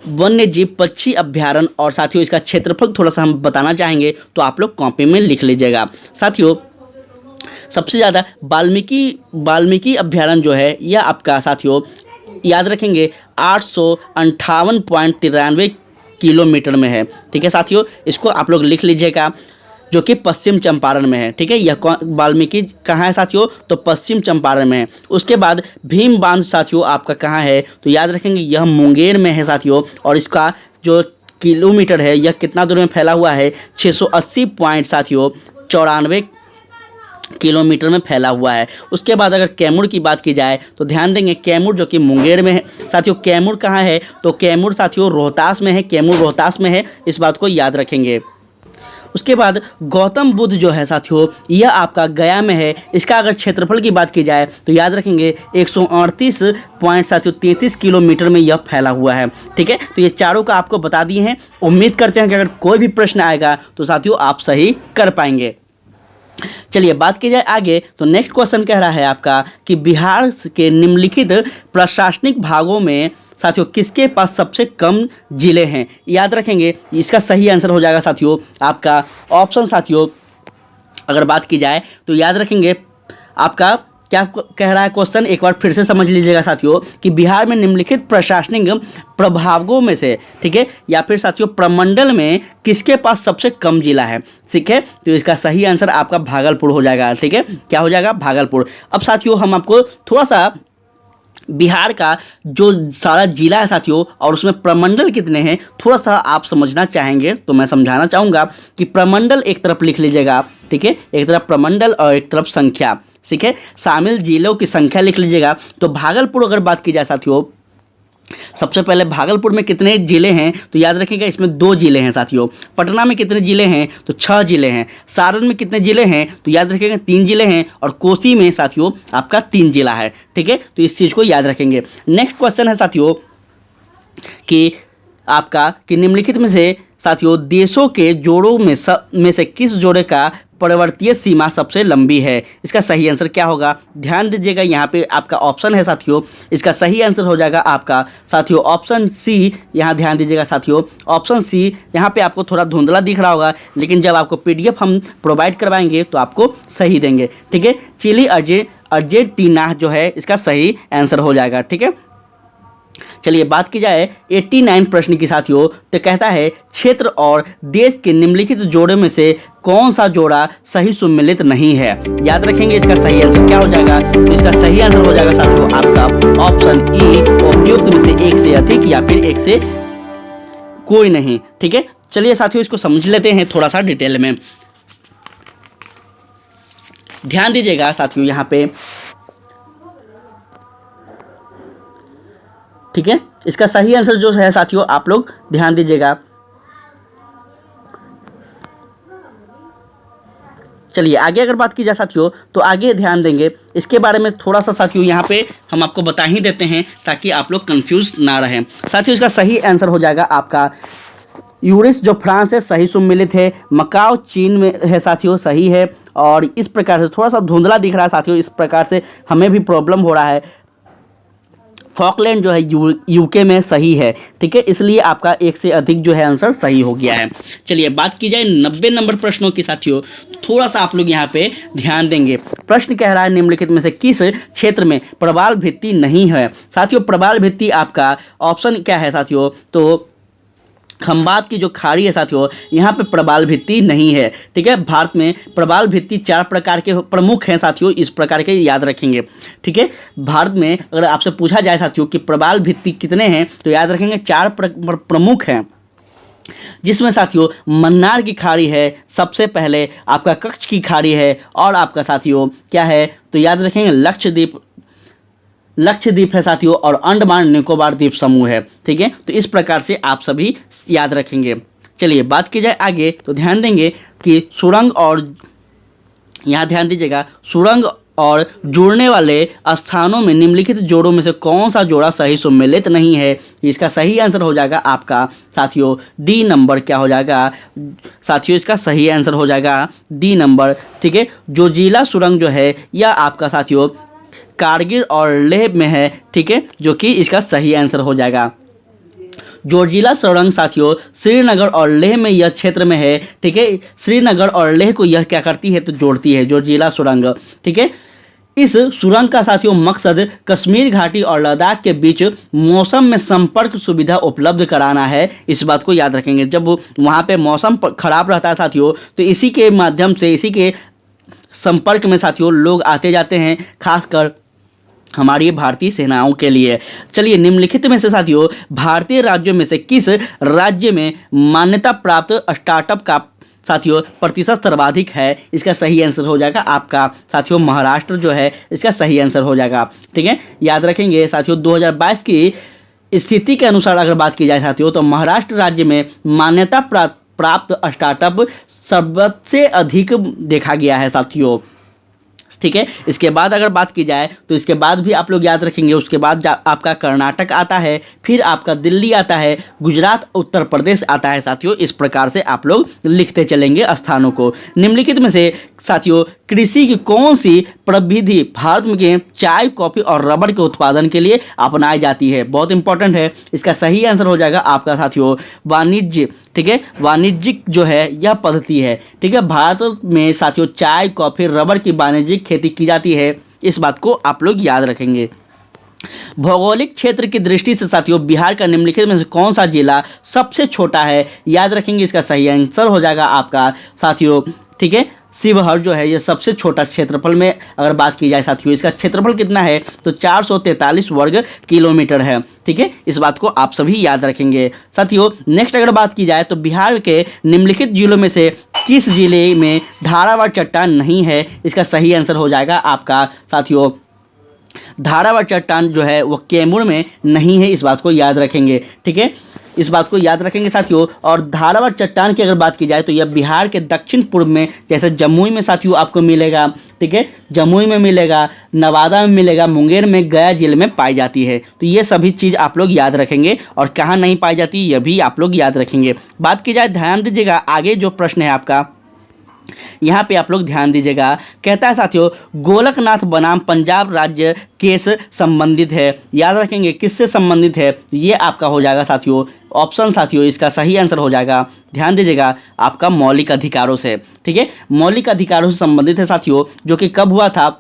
वन्य जीव पक्षी अभ्यारण्य और साथियों इसका क्षेत्रफल थोड़ा सा हम बताना चाहेंगे, तो आप लोग कॉपी में लिख लीजिएगा। साथियों सबसे ज़्यादा वाल्मीकि अभ्यारण्य जो है यह आपका साथियों याद रखेंगे 858.93 किलोमीटर में है। ठीक है साथियों, इसको आप लोग लिख लीजिएगा, जो कि पश्चिम चंपारण में है। ठीक है, यह वाल्मीकि कहाँ है साथियों, तो पश्चिम चंपारण में है। उसके बाद भीम बांध साथियों आपका कहाँ है, तो याद रखेंगे यह मुंगेर में है साथियों, और इसका जो किलोमीटर है यह कितना दूर में फैला हुआ है, 680 पॉइंट साथियों 94 किलोमीटर में फैला हुआ है। उसके बाद अगर कैमूर की बात की जाए तो ध्यान देंगे कैमूर जो कि मुंगेर में है साथियों। कैमूर कहाँ है, तो कैमूर साथियों रोहतास में है, कैमूर रोहतास में है, इस बात को याद रखेंगे। उसके बाद गौतम बुद्ध जो है साथियों यह आपका गया में है। इसका अगर क्षेत्रफल की बात की जाए तो याद रखेंगे 138 पॉइंट साथियों 33 किलोमीटर में यह फैला हुआ है। ठीक है, तो ये चारों का आपको बता दिए हैं। उम्मीद करते हैं कि अगर कोई भी प्रश्न आएगा तो साथियों आप सही कर पाएंगे। चलिए बात की जाए आगे, तो नेक्स्ट क्वेश्चन कह रहा है आपका कि बिहार के निम्नलिखित प्रशासनिक भागों में साथियों किसके पास सबसे कम जिले हैं। याद रखेंगे इसका सही आंसर हो जाएगा साथियों आपका ऑप्शन साथियों। अगर बात की जाए तो याद रखेंगे आपका क्या कह रहा है क्वेश्चन, एक बार फिर से समझ लीजिएगा साथियों कि बिहार में निम्नलिखित प्रशासनिक प्रभागों में से, ठीक है, या फिर साथियों प्रमंडल में किसके पास सबसे कम जिला है। ठीक है, तो इसका सही आंसर आपका भागलपुर हो जाएगा। ठीक है, क्या हो जाएगा, भागलपुर। अब साथियों हम आपको थोड़ा सा बिहार का जो सारा जिला है साथियों और उसमें प्रमंडल कितने हैं थोड़ा सा आप समझना चाहेंगे तो मैं समझाना चाहूँगा कि प्रमंडल एक तरफ लिख लीजिएगा। ठीक है, एक तरफ प्रमंडल और एक तरफ संख्या। ठीक है, शामिल जिलों की संख्या लिख लीजिएगा। तो भागलपुर अगर बात की जाए साथियों, सबसे पहले भागलपुर में कितने जिले हैं, तो याद रखिएगा इसमें 2 जिले हैं साथियों। पटना में कितने जिले हैं, तो 6 जिले हैं। सारण में कितने जिले हैं, तो याद रखिएगा 3 जिले हैं। और कोसी में साथियों आपका 3 जिला है। ठीक है, तो इस चीज़ को याद रखेंगे। नेक्स्ट क्वेश्चन है साथियों कि आपका कि निम्नलिखित में से साथियों देशों के जोड़ों में से किस जोड़े का पर्वतीय सीमा सबसे लंबी है। इसका सही आंसर क्या होगा, ध्यान दीजिएगा यहाँ पे आपका ऑप्शन है साथियों। इसका सही आंसर हो जाएगा आपका साथियों ऑप्शन सी। यहाँ ध्यान दीजिएगा साथियों, ऑप्शन सी। यहाँ पे आपको थोड़ा धुंधला दिख रहा होगा, लेकिन जब आपको PDF हम प्रोवाइड करवाएंगे तो आपको सही देंगे। ठीक है, चिली अर्जेंटीना जो है इसका सही आंसर हो जाएगा। ठीक है, चलिए बात की जाए 89 प्रश्न की साथियों, तो कहता है क्षेत्र और देश के निम्नलिखित जोड़े में से कौन सा जोड़ा सही सुमेलित नहीं है। याद रखेंगे इसका सही आंसर क्या हो जाएगा, तो इसका सही आंसर हो जाएगा साथियों आपका ऑप्शन ई, उपयुक्त में से एक से अधिक या फिर एक से कोई नहीं। ठीक है, चलिए साथियों इसको समझ लेते हैं थोड़ा सा डिटेल में। ध्यान दीजिएगा साथियों यहाँ पे, ठीक है, इसका सही आंसर जो है साथियों आप लोग ध्यान दीजिएगा। चलिए आगे अगर बात की जाए साथियों तो आगे ध्यान देंगे इसके बारे में थोड़ा सा साथियों यहाँ पे हम आपको बता ही देते हैं ताकि आप लोग कंफ्यूज ना रहें। साथियों इसका सही आंसर हो जाएगा आपका यूरिस जो फ्रांस है सही सुमेलित है। मकाओ चीन में है साथियों, सही है। और इस प्रकार से थोड़ा सा धुंधला दिख रहा है साथियों, इस प्रकार से हमें भी प्रॉब्लम हो रहा है। फॉकलैंड जो है यूके में सही है। ठीक है, इसलिए आपका एक से अधिक जो है आंसर सही हो गया है। चलिए बात की जाए 90 नंबर प्रश्नों की साथियों, थोड़ा सा आप लोग यहाँ पे ध्यान देंगे। प्रश्न कह रहा है निम्नलिखित में से किस क्षेत्र में प्रवाल भित्ति नहीं है। साथियों प्रवाल भित्ति आपका ऑप्शन क्या है साथियों, तो खंबात की जो खाड़ी है साथियों यहाँ पे प्रवाल भित्ति नहीं है। ठीक है, भारत में प्रवाल भित्ति 4 प्रकार के प्रमुख हैं साथियों, इस प्रकार के याद रखेंगे। ठीक है, भारत में अगर आपसे पूछा जाए साथियों कि प्रवाल भित्ति कितने हैं तो याद रखेंगे 4 प्रमुख हैं, जिसमें साथियों मन्नार की खाड़ी है, सबसे पहले आपका कच्छ की खाड़ी है, और आपका साथियों क्या है तो याद रखेंगे लक्षद्वीप है साथियों, और अंडमान निकोबार द्वीप समूह है। ठीक है, तो इस प्रकार से आप सभी याद रखेंगे। चलिए बात की जाए आगे तो ध्यान देंगे कि सुरंग और यहाँ ध्यान दीजिएगा सुरंग और जुड़ने वाले स्थानों में निम्नलिखित जोड़ों में से कौन सा जोड़ा सही सुमेलित नहीं है। इसका सही आंसर हो जाएगा आपका साथियों डी नंबर। क्या हो जाएगा साथियों, इसका सही आंसर हो जाएगा डी नंबर। ठीक है, जो जिला सुरंग जो है यह आपका साथियों कारगिल और लेह में है। ठीक है, जो कि इसका सही आंसर हो जाएगा। जोजिला सुरंग साथियों श्रीनगर और लेह में यह क्षेत्र में है। ठीक है, श्रीनगर और लेह को यह क्या करती है तो जोड़ती है जोजिला सुरंग। ठीक है, इस सुरंग का साथियों मकसद कश्मीर घाटी और लद्दाख के बीच मौसम में संपर्क सुविधा उपलब्ध कराना है। इस बात को याद रखेंगे। जब वहाँ पे मौसम खराब रहता है साथियों, तो इसी के माध्यम से, इसी के संपर्क में साथियों लोग आते जाते हैं, खासकर हमारी भारतीय सेनाओं के लिए। चलिए, निम्नलिखित में से साथियों भारतीय राज्यों में से किस राज्य में मान्यता प्राप्त स्टार्टअप का साथियों प्रतिशत सर्वाधिक है? इसका सही आंसर हो जाएगा आपका साथियों महाराष्ट्र जो है, इसका सही आंसर हो जाएगा। ठीक है, याद रखेंगे साथियों 2022 की स्थिति के अनुसार अगर बात की जाए साथियों, तो महाराष्ट्र राज्य में मान्यता प्राप्त स्टार्टअप सबसे अधिक देखा गया है साथियों। ठीक है, इसके बाद अगर बात की जाए तो इसके बाद भी आप लोग याद रखेंगे, उसके बाद आपका कर्नाटक आता है, फिर आपका दिल्ली आता है, गुजरात, उत्तर प्रदेश आता है साथियों। इस प्रकार से आप लोग लिखते चलेंगे स्थानों को। निम्नलिखित में से साथियों कृषि की कौन सी प्रविधि भारत में चाय, कॉफी और रबर के उत्पादन के लिए अपनाई जाती है? बहुत इंपॉर्टेंट है। इसका सही आंसर हो जाएगा आपका साथियों वाणिज्य। ठीक है, वाणिज्यिक जो है यह पद्धति है। ठीक है, भारत में साथियों चाय, कॉफी, रबर की वाणिज्यिक खेती की जाती है। इस बात को आप लोग याद रखेंगे। भौगोलिक क्षेत्र की दृष्टि से साथियों बिहार का निम्नलिखित में से कौन सा जिला सबसे छोटा है? याद रखेंगे, इसका सही आंसर हो जाएगा आपका साथियों, ठीक है, शिवहर जो है ये सबसे छोटा क्षेत्रफल में अगर बात की जाए साथियों, इसका क्षेत्रफल कितना है तो 443 वर्ग किलोमीटर है। ठीक है, इस बात को आप सभी याद रखेंगे साथियों। नेक्स्ट अगर बात की जाए तो बिहार के निम्नलिखित जिलों में से किस जिले में धारावार चट्टान नहीं है? इसका सही आंसर हो जाएगा आपका साथियों धारावार चट्टान जो है वो कैमूर में नहीं है। इस बात को याद रखेंगे। ठीक है, इस बात को याद रखेंगे साथियों। और धारावार चट्टान की अगर बात की जाए तो यह बिहार के दक्षिण पूर्व में, जैसे जमुई में साथियों आपको मिलेगा। ठीक है, जमुई में मिलेगा, नवादा में मिलेगा, मुंगेर में, गया जिले में पाई जाती है। तो ये सभी चीज़ आप लोग याद रखेंगे। और कहाँ नहीं पाई जाती यह भी आप लोग याद रखेंगे। बात की जाए, ध्यान दीजिएगा, आगे जो प्रश्न है आपका यहाँ पे आप लोग ध्यान दीजिएगा। कहता है साथियों गोलकनाथ बनाम पंजाब राज्य केस संबंधित है। याद रखेंगे किससे संबंधित है, ये आपका हो जाएगा साथियों ऑप्शन साथियों, इसका सही आंसर हो जाएगा, ध्यान दीजिएगा, आपका मौलिक अधिकारों से। ठीक है, मौलिक अधिकारों से संबंधित है साथियों, जो कि कब हुआ था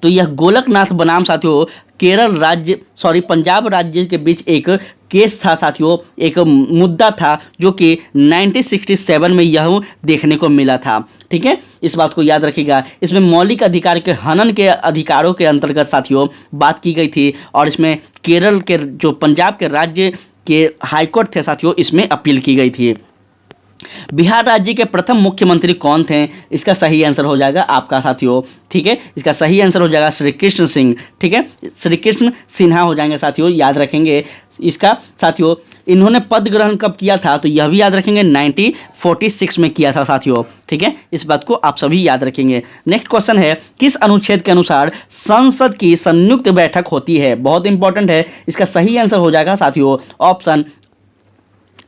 तो यह गोलकनाथ बनाम साथियों केरल राज्य पंजाब राज्य के बीच एक केस था साथियों, एक मुद्दा था जो कि 1967 में यह देखने को मिला था। ठीक है, इस बात को याद रखिएगा। इसमें मौलिक अधिकार के हनन के अधिकारों के अंतर्गत साथियों बात की गई थी। और इसमें केरल के जो पंजाब के राज्य के हाईकोर्ट थे साथियों, इसमें अपील की गई थी। बिहार राज्य के प्रथम मुख्यमंत्री कौन थे? इसका सही आंसर हो जाएगा आपका साथियों, ठीक है, इसका सही आंसर हो जाएगा श्री कृष्ण सिंह। ठीक है, श्री कृष्ण सिन्हा हो जाएंगे साथियों, याद रखेंगे इसका साथियों। इन्होंने पद ग्रहण कब किया था तो यह भी याद रखेंगे, 1946 में किया था साथियों। ठीक है, इस बात को आप सभी याद रखेंगे। नेक्स्ट क्वेश्चन है, किस अनुच्छेद के अनुसार संसद की संयुक्त बैठक होती है? बहुत इंपॉर्टेंट है। इसका सही आंसर हो जाएगा साथियों ऑप्शन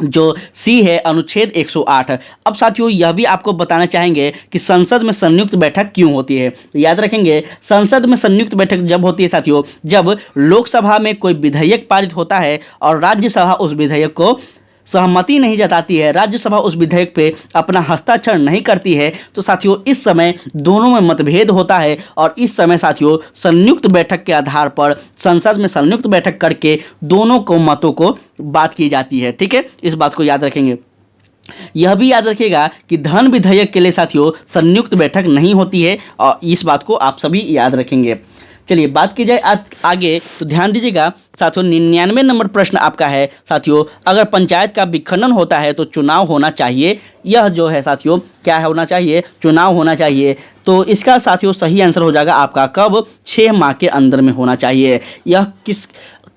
जो सी है, अनुच्छेद 108। अब साथियों यह भी आपको बताना चाहेंगे कि संसद में संयुक्त बैठक क्यों होती है। तो याद रखेंगे, संसद में संयुक्त बैठक जब होती है साथियों, जब लोकसभा में कोई विधेयक पारित होता है और राज्यसभा उस विधेयक को सहमति नहीं जताती है, राज्यसभा उस विधेयक पे अपना हस्ताक्षर नहीं करती है, तो साथियों इस समय दोनों में मतभेद होता है। और इस समय साथियों संयुक्त बैठक के आधार पर संसद में संयुक्त बैठक करके दोनों को मतों को बात की जाती है। ठीक है, इस बात को याद रखेंगे। यह भी याद रखिएगा कि धन विधेयक के लिए साथियों संयुक्त बैठक नहीं होती है, और इस बात को आप सभी याद रखेंगे। चलिए बात की जाए आगे, तो ध्यान दीजिएगा साथियों 99 नंबर प्रश्न आपका है साथियों, अगर पंचायत का विखंडन होता है तो चुनाव होना चाहिए। यह जो है साथियों क्या होना चाहिए, चुनाव होना चाहिए। तो इसका साथियों सही आंसर हो जाएगा आपका कब, 6 माह के अंदर में होना चाहिए। यह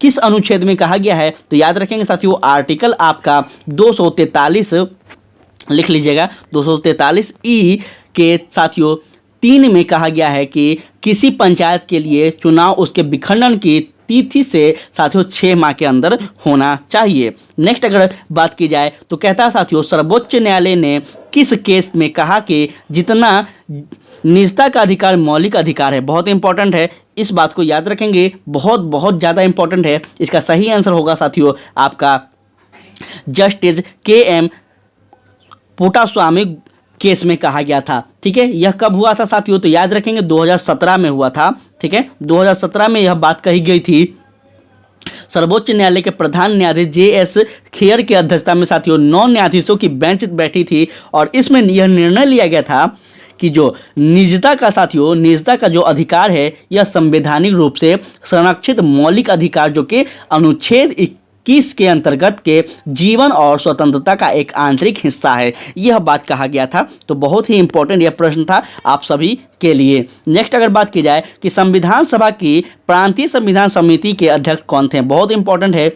किस अनुच्छेद में कहा गया है तो याद रखेंगे साथियों आर्टिकल आपका 243 लिख लीजिएगा, 243 ई के साथियों 3 में कहा गया है कि किसी पंचायत के लिए चुनाव उसके विखंडन की तिथि से साथियों 6 माह के अंदर होना चाहिए। नेक्स्ट अगर बात की जाए तो कहता है साथियों सर्वोच्च न्यायालय ने किस केस में कहा कि जितना निजता का अधिकार मौलिक अधिकार है। बहुत इंपॉर्टेंट है, इस बात को याद रखेंगे, बहुत बहुत ज़्यादा इंपॉर्टेंट है। इसका सही आंसर होगा साथियों आपका जस्टिस के एम पोटास्वामी केस में कहा गया था। ठीक है, यह कब हुआ था साथियों? तो याद रखेंगे 2017 में हुआ था। ठीक है, 2017 में यह बात कही गई थी। सर्वोच्च न्यायालय के प्रधान न्यायाधीश जे.एस. खेयर की अध्यक्षता में साथियों 9 न्यायाधीशों की बेंच बैठी थी और इसमें यह निर्णय लिया गया था कि जो निजता का साथियों, निजता का जो अधिकार है यह संवैधानिक रूप से संरक्षित मौलिक अधिकार जो कि अनुच्छेद 21 के अंतर्गत के जीवन और स्वतंत्रता का एक आंतरिक हिस्सा है, यह बात कहा गया था। तो बहुत ही इंपॉर्टेंट यह प्रश्न था आप सभी के लिए। नेक्स्ट अगर बात की जाए कि संविधान सभा की प्रांतीय संविधान समिति के अध्यक्ष कौन थे, बहुत इंपॉर्टेंट है।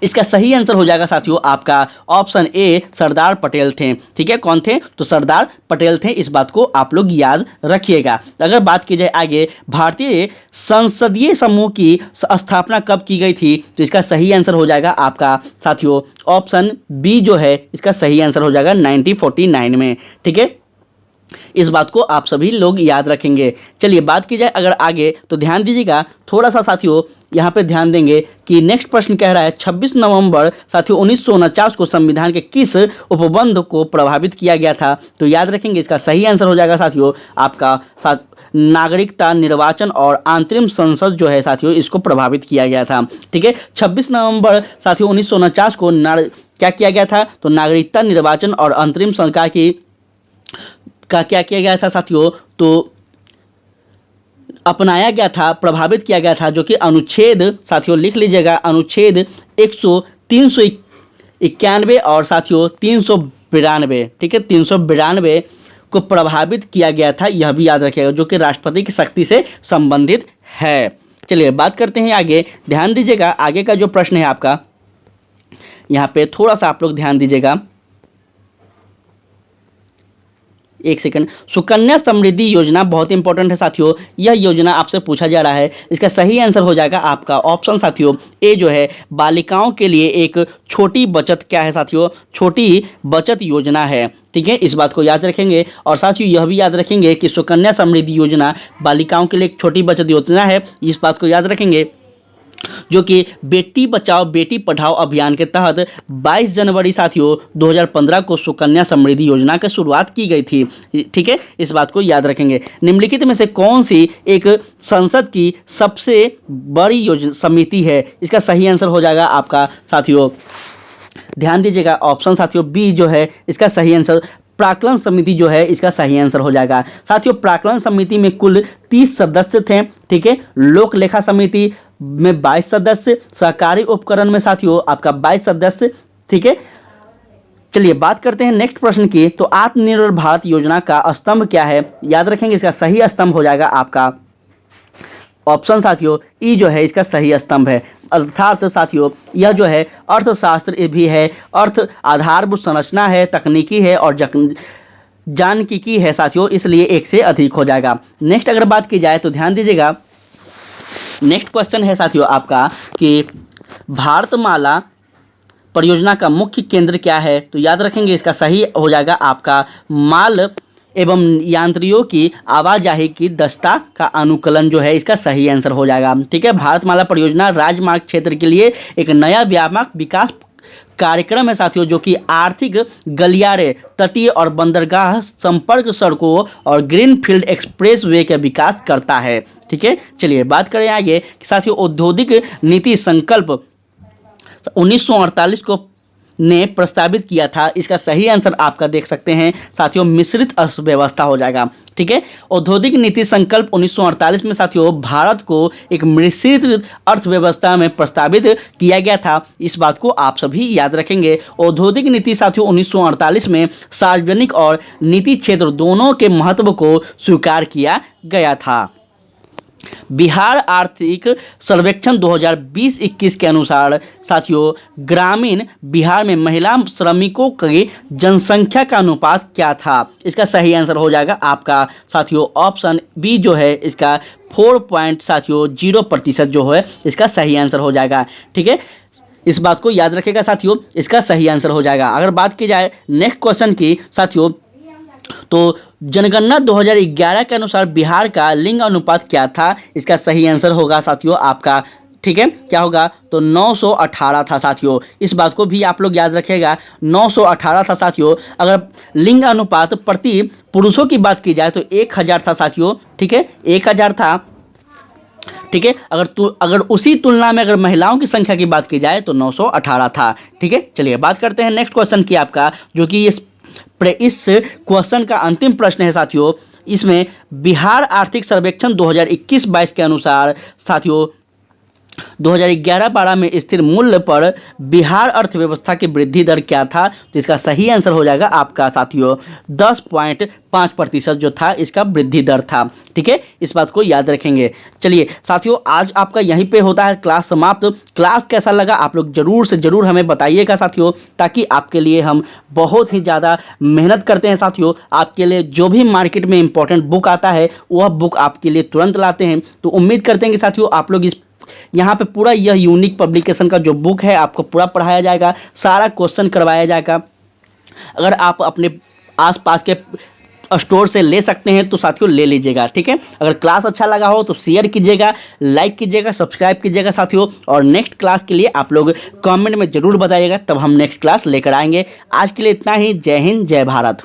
इसका सही आंसर हो जाएगा साथियों आपका ऑप्शन ए, सरदार पटेल थे। ठीक है, कौन थे? तो सरदार पटेल थे। इस बात को आप लोग याद रखिएगा। अगर बात की जाए आगे, भारतीय संसदीय समूह की स्थापना कब की गई थी? तो इसका सही आंसर हो जाएगा आपका साथियों ऑप्शन बी जो है इसका सही आंसर हो जाएगा 1949 में। ठीक है, इस बात को आप सभी लोग याद रखेंगे। चलिए बात की जाए अगर आगे, तो ध्यान दीजिएगा थोड़ा सा साथियों, यहाँ पे ध्यान देंगे कि नेक्स्ट प्रश्न कह रहा है 26 नवंबर साथियों 1949 को संविधान के किस उपबंध को प्रभावित किया गया था? तो याद रखेंगे इसका सही आंसर हो जाएगा साथियों आपका नागरिकता, निर्वाचन और अंतरिम संसद जो है साथियों इसको प्रभावित किया गया था। ठीक है, 26 नवंबर साथियों 1949 को क्या किया गया था? तो नागरिकता, निर्वाचन और अंतरिम सरकार का क्या किया गया था साथियों? तो अपनाया गया था, प्रभावित किया गया था, जो कि अनुच्छेद साथियों लिख लीजिएगा, अनुच्छेद 391 और साथियों 392। ठीक है, 392 को प्रभावित किया गया था, यह भी याद रखिएगा, जो कि राष्ट्रपति की शक्ति से संबंधित है। चलिए बात करते हैं आगे। ध्यान दीजिएगा आगे का जो प्रश्न है आपका, यहाँ पे थोड़ा सा आप लोग ध्यान दीजिएगा, एक सेकंड। सुकन्या समृद्धि योजना बहुत इंपॉर्टेंट है साथियों, यह योजना आपसे पूछा जा रहा है। इसका सही आंसर हो जाएगा आपका ऑप्शन साथियों ए जो है बालिकाओं के लिए एक छोटी बचत, क्या है साथियों? छोटी बचत योजना है। ठीक है, इस बात को याद रखेंगे और साथियों यह भी याद रखेंगे कि सुकन्या समृद्धि योजना बालिकाओं के लिए एक छोटी बचत योजना है। इस बात को याद रखेंगे, जो कि बेटी बचाओ बेटी पढ़ाओ अभियान के तहत 22 जनवरी साथियों 2015 को सुकन्या समृद्धि योजना की शुरुआत की गई थी। ठीक है, इस बात को याद रखेंगे। निम्नलिखित में से कौन सी एक संसद की सबसे बड़ी योजना समिति है? इसका सही आंसर हो जाएगा आपका साथियों, ध्यान दीजिएगा ऑप्शन साथियों बी जो है इसका सही आंसर, प्राक्कलन समिति जो है इसका सही आंसर हो जाएगा। साथियों प्राक्कलन समिति में कुल 30 सदस्य थे। ठीक है, लोक लेखा समिति में 22 सदस्य, सहकारी उपकरण में साथियों आपका 22 सदस्य। ठीक है, चलिए बात करते हैं नेक्स्ट प्रश्न की। तो आत्मनिर्भर भारत योजना का स्तंभ क्या है? याद रखेंगे इसका सही स्तंभ हो जाएगा आपका ऑप्शन साथियों ई जो है इसका सही स्तंभ है। अर्थात साथियों यह जो है अर्थशास्त्र भी है, अर्थ आधारभूत संरचना है, तकनीकी है और जानकीकी है साथियों, इसलिए एक से अधिक हो जाएगा। नेक्स्ट अगर बात की जाए तो ध्यान दीजिएगा, नेक्स्ट क्वेश्चन है साथियों आपका कि भारतमाला परियोजना का मुख्य केंद्र क्या है? तो याद रखेंगे इसका सही हो जाएगा आपका माल एवं यात्रियों की आवाजाही की दक्षता का अनुकूलन जो है इसका सही आंसर हो जाएगा। ठीक है, भारतमाला परियोजना राजमार्ग क्षेत्र के लिए एक नया व्यापक विकास कार्यक्रम है साथियों, जो कि आर्थिक गलियारे, तटीय और बंदरगाह संपर्क सड़कों और ग्रीनफील्ड एक्सप्रेसवे का विकास करता है। ठीक है, चलिए बात करें आगे साथियों औद्योगिक नीति संकल्प 1948 को ने प्रस्तावित किया था। इसका सही आंसर आपका देख सकते हैं साथियों मिश्रित अर्थव्यवस्था हो जाएगा। ठीक है, औद्योगिक नीति संकल्प 1948 में साथियों भारत को एक मिश्रित अर्थव्यवस्था में प्रस्तावित किया गया था। इस बात को आप सभी याद रखेंगे। औद्योगिक नीति साथियों 1948 में सार्वजनिक और निजी क्षेत्र दोनों के महत्व को स्वीकार किया गया था। बिहार आर्थिक सर्वेक्षण 2020-21 के अनुसार साथियों ग्रामीण बिहार में महिला श्रमिकों की जनसंख्या का अनुपात क्या था? इसका सही आंसर हो जाएगा आपका साथियों ऑप्शन बी जो है इसका 4.0% जो है इसका सही आंसर हो जाएगा। ठीक है, इस बात को याद रखिएगा साथियों, इसका सही आंसर हो जाएगा। अगर बात की जाए नेक्स्ट क्वेश्चन की साथियों, तो जनगणना 2011 के अनुसार बिहार का लिंग अनुपात क्या था? इसका सही आंसर होगा साथियों आपका ठीक है, क्या होगा तो 918 था साथियों। इस बात को भी आप लोग याद रखिएगा, 918 था साथियों। अगर लिंग अनुपात प्रति पुरुषों की बात की जाए तो 1000 था साथियों, ठीक है, 1000 था, ठीक है। अगर उसी तुलना में अगर महिलाओं की संख्या की बात की जाए तो 918 था, ठीक है। चलिए बात करते हैं नेक्स्ट क्वेश्चन की आपका, जो कि इस क्वेश्चन का अंतिम प्रश्न है साथियों। इसमें बिहार आर्थिक सर्वेक्षण 2021-22 के अनुसार साथियों 2011-12 में स्थिर मूल्य पर बिहार अर्थव्यवस्था की वृद्धि दर क्या था? तो इसका सही आंसर हो जाएगा आपका साथियों 10.5% जो था इसका वृद्धि दर था, ठीक है। इस बात को याद रखेंगे। चलिए साथियों, आज आपका यहीं पे होता है क्लास समाप्त। क्लास कैसा लगा आप लोग जरूर से जरूर हमें बताइएगा साथियों, ताकि आपके लिए हम बहुत ही ज़्यादा मेहनत करते हैं साथियों। आपके लिए जो भी मार्केट में इंपॉर्टेंट बुक आता है वह बुक आपके लिए तुरंत लाते हैं। तो उम्मीद करते हैं कि साथियों आप लोग इस यहाँ पे पूरा यह यूनिक पब्लिकेशन का जो बुक है आपको पूरा पढ़ाया जाएगा, सारा क्वेश्चन करवाया जाएगा। अगर आप अपने आसपास के स्टोर से ले सकते हैं तो साथियों ले लीजिएगा, ठीक है। अगर क्लास अच्छा लगा हो तो शेयर कीजिएगा, लाइक कीजिएगा, सब्सक्राइब कीजिएगा साथियों। और नेक्स्ट क्लास के लिए आप लोग कमेंट में ज़रूर बताइएगा, तब हम नेक्स्ट क्लास लेकर आएंगे। आज के लिए इतना ही। जय हिंद, जय भारत।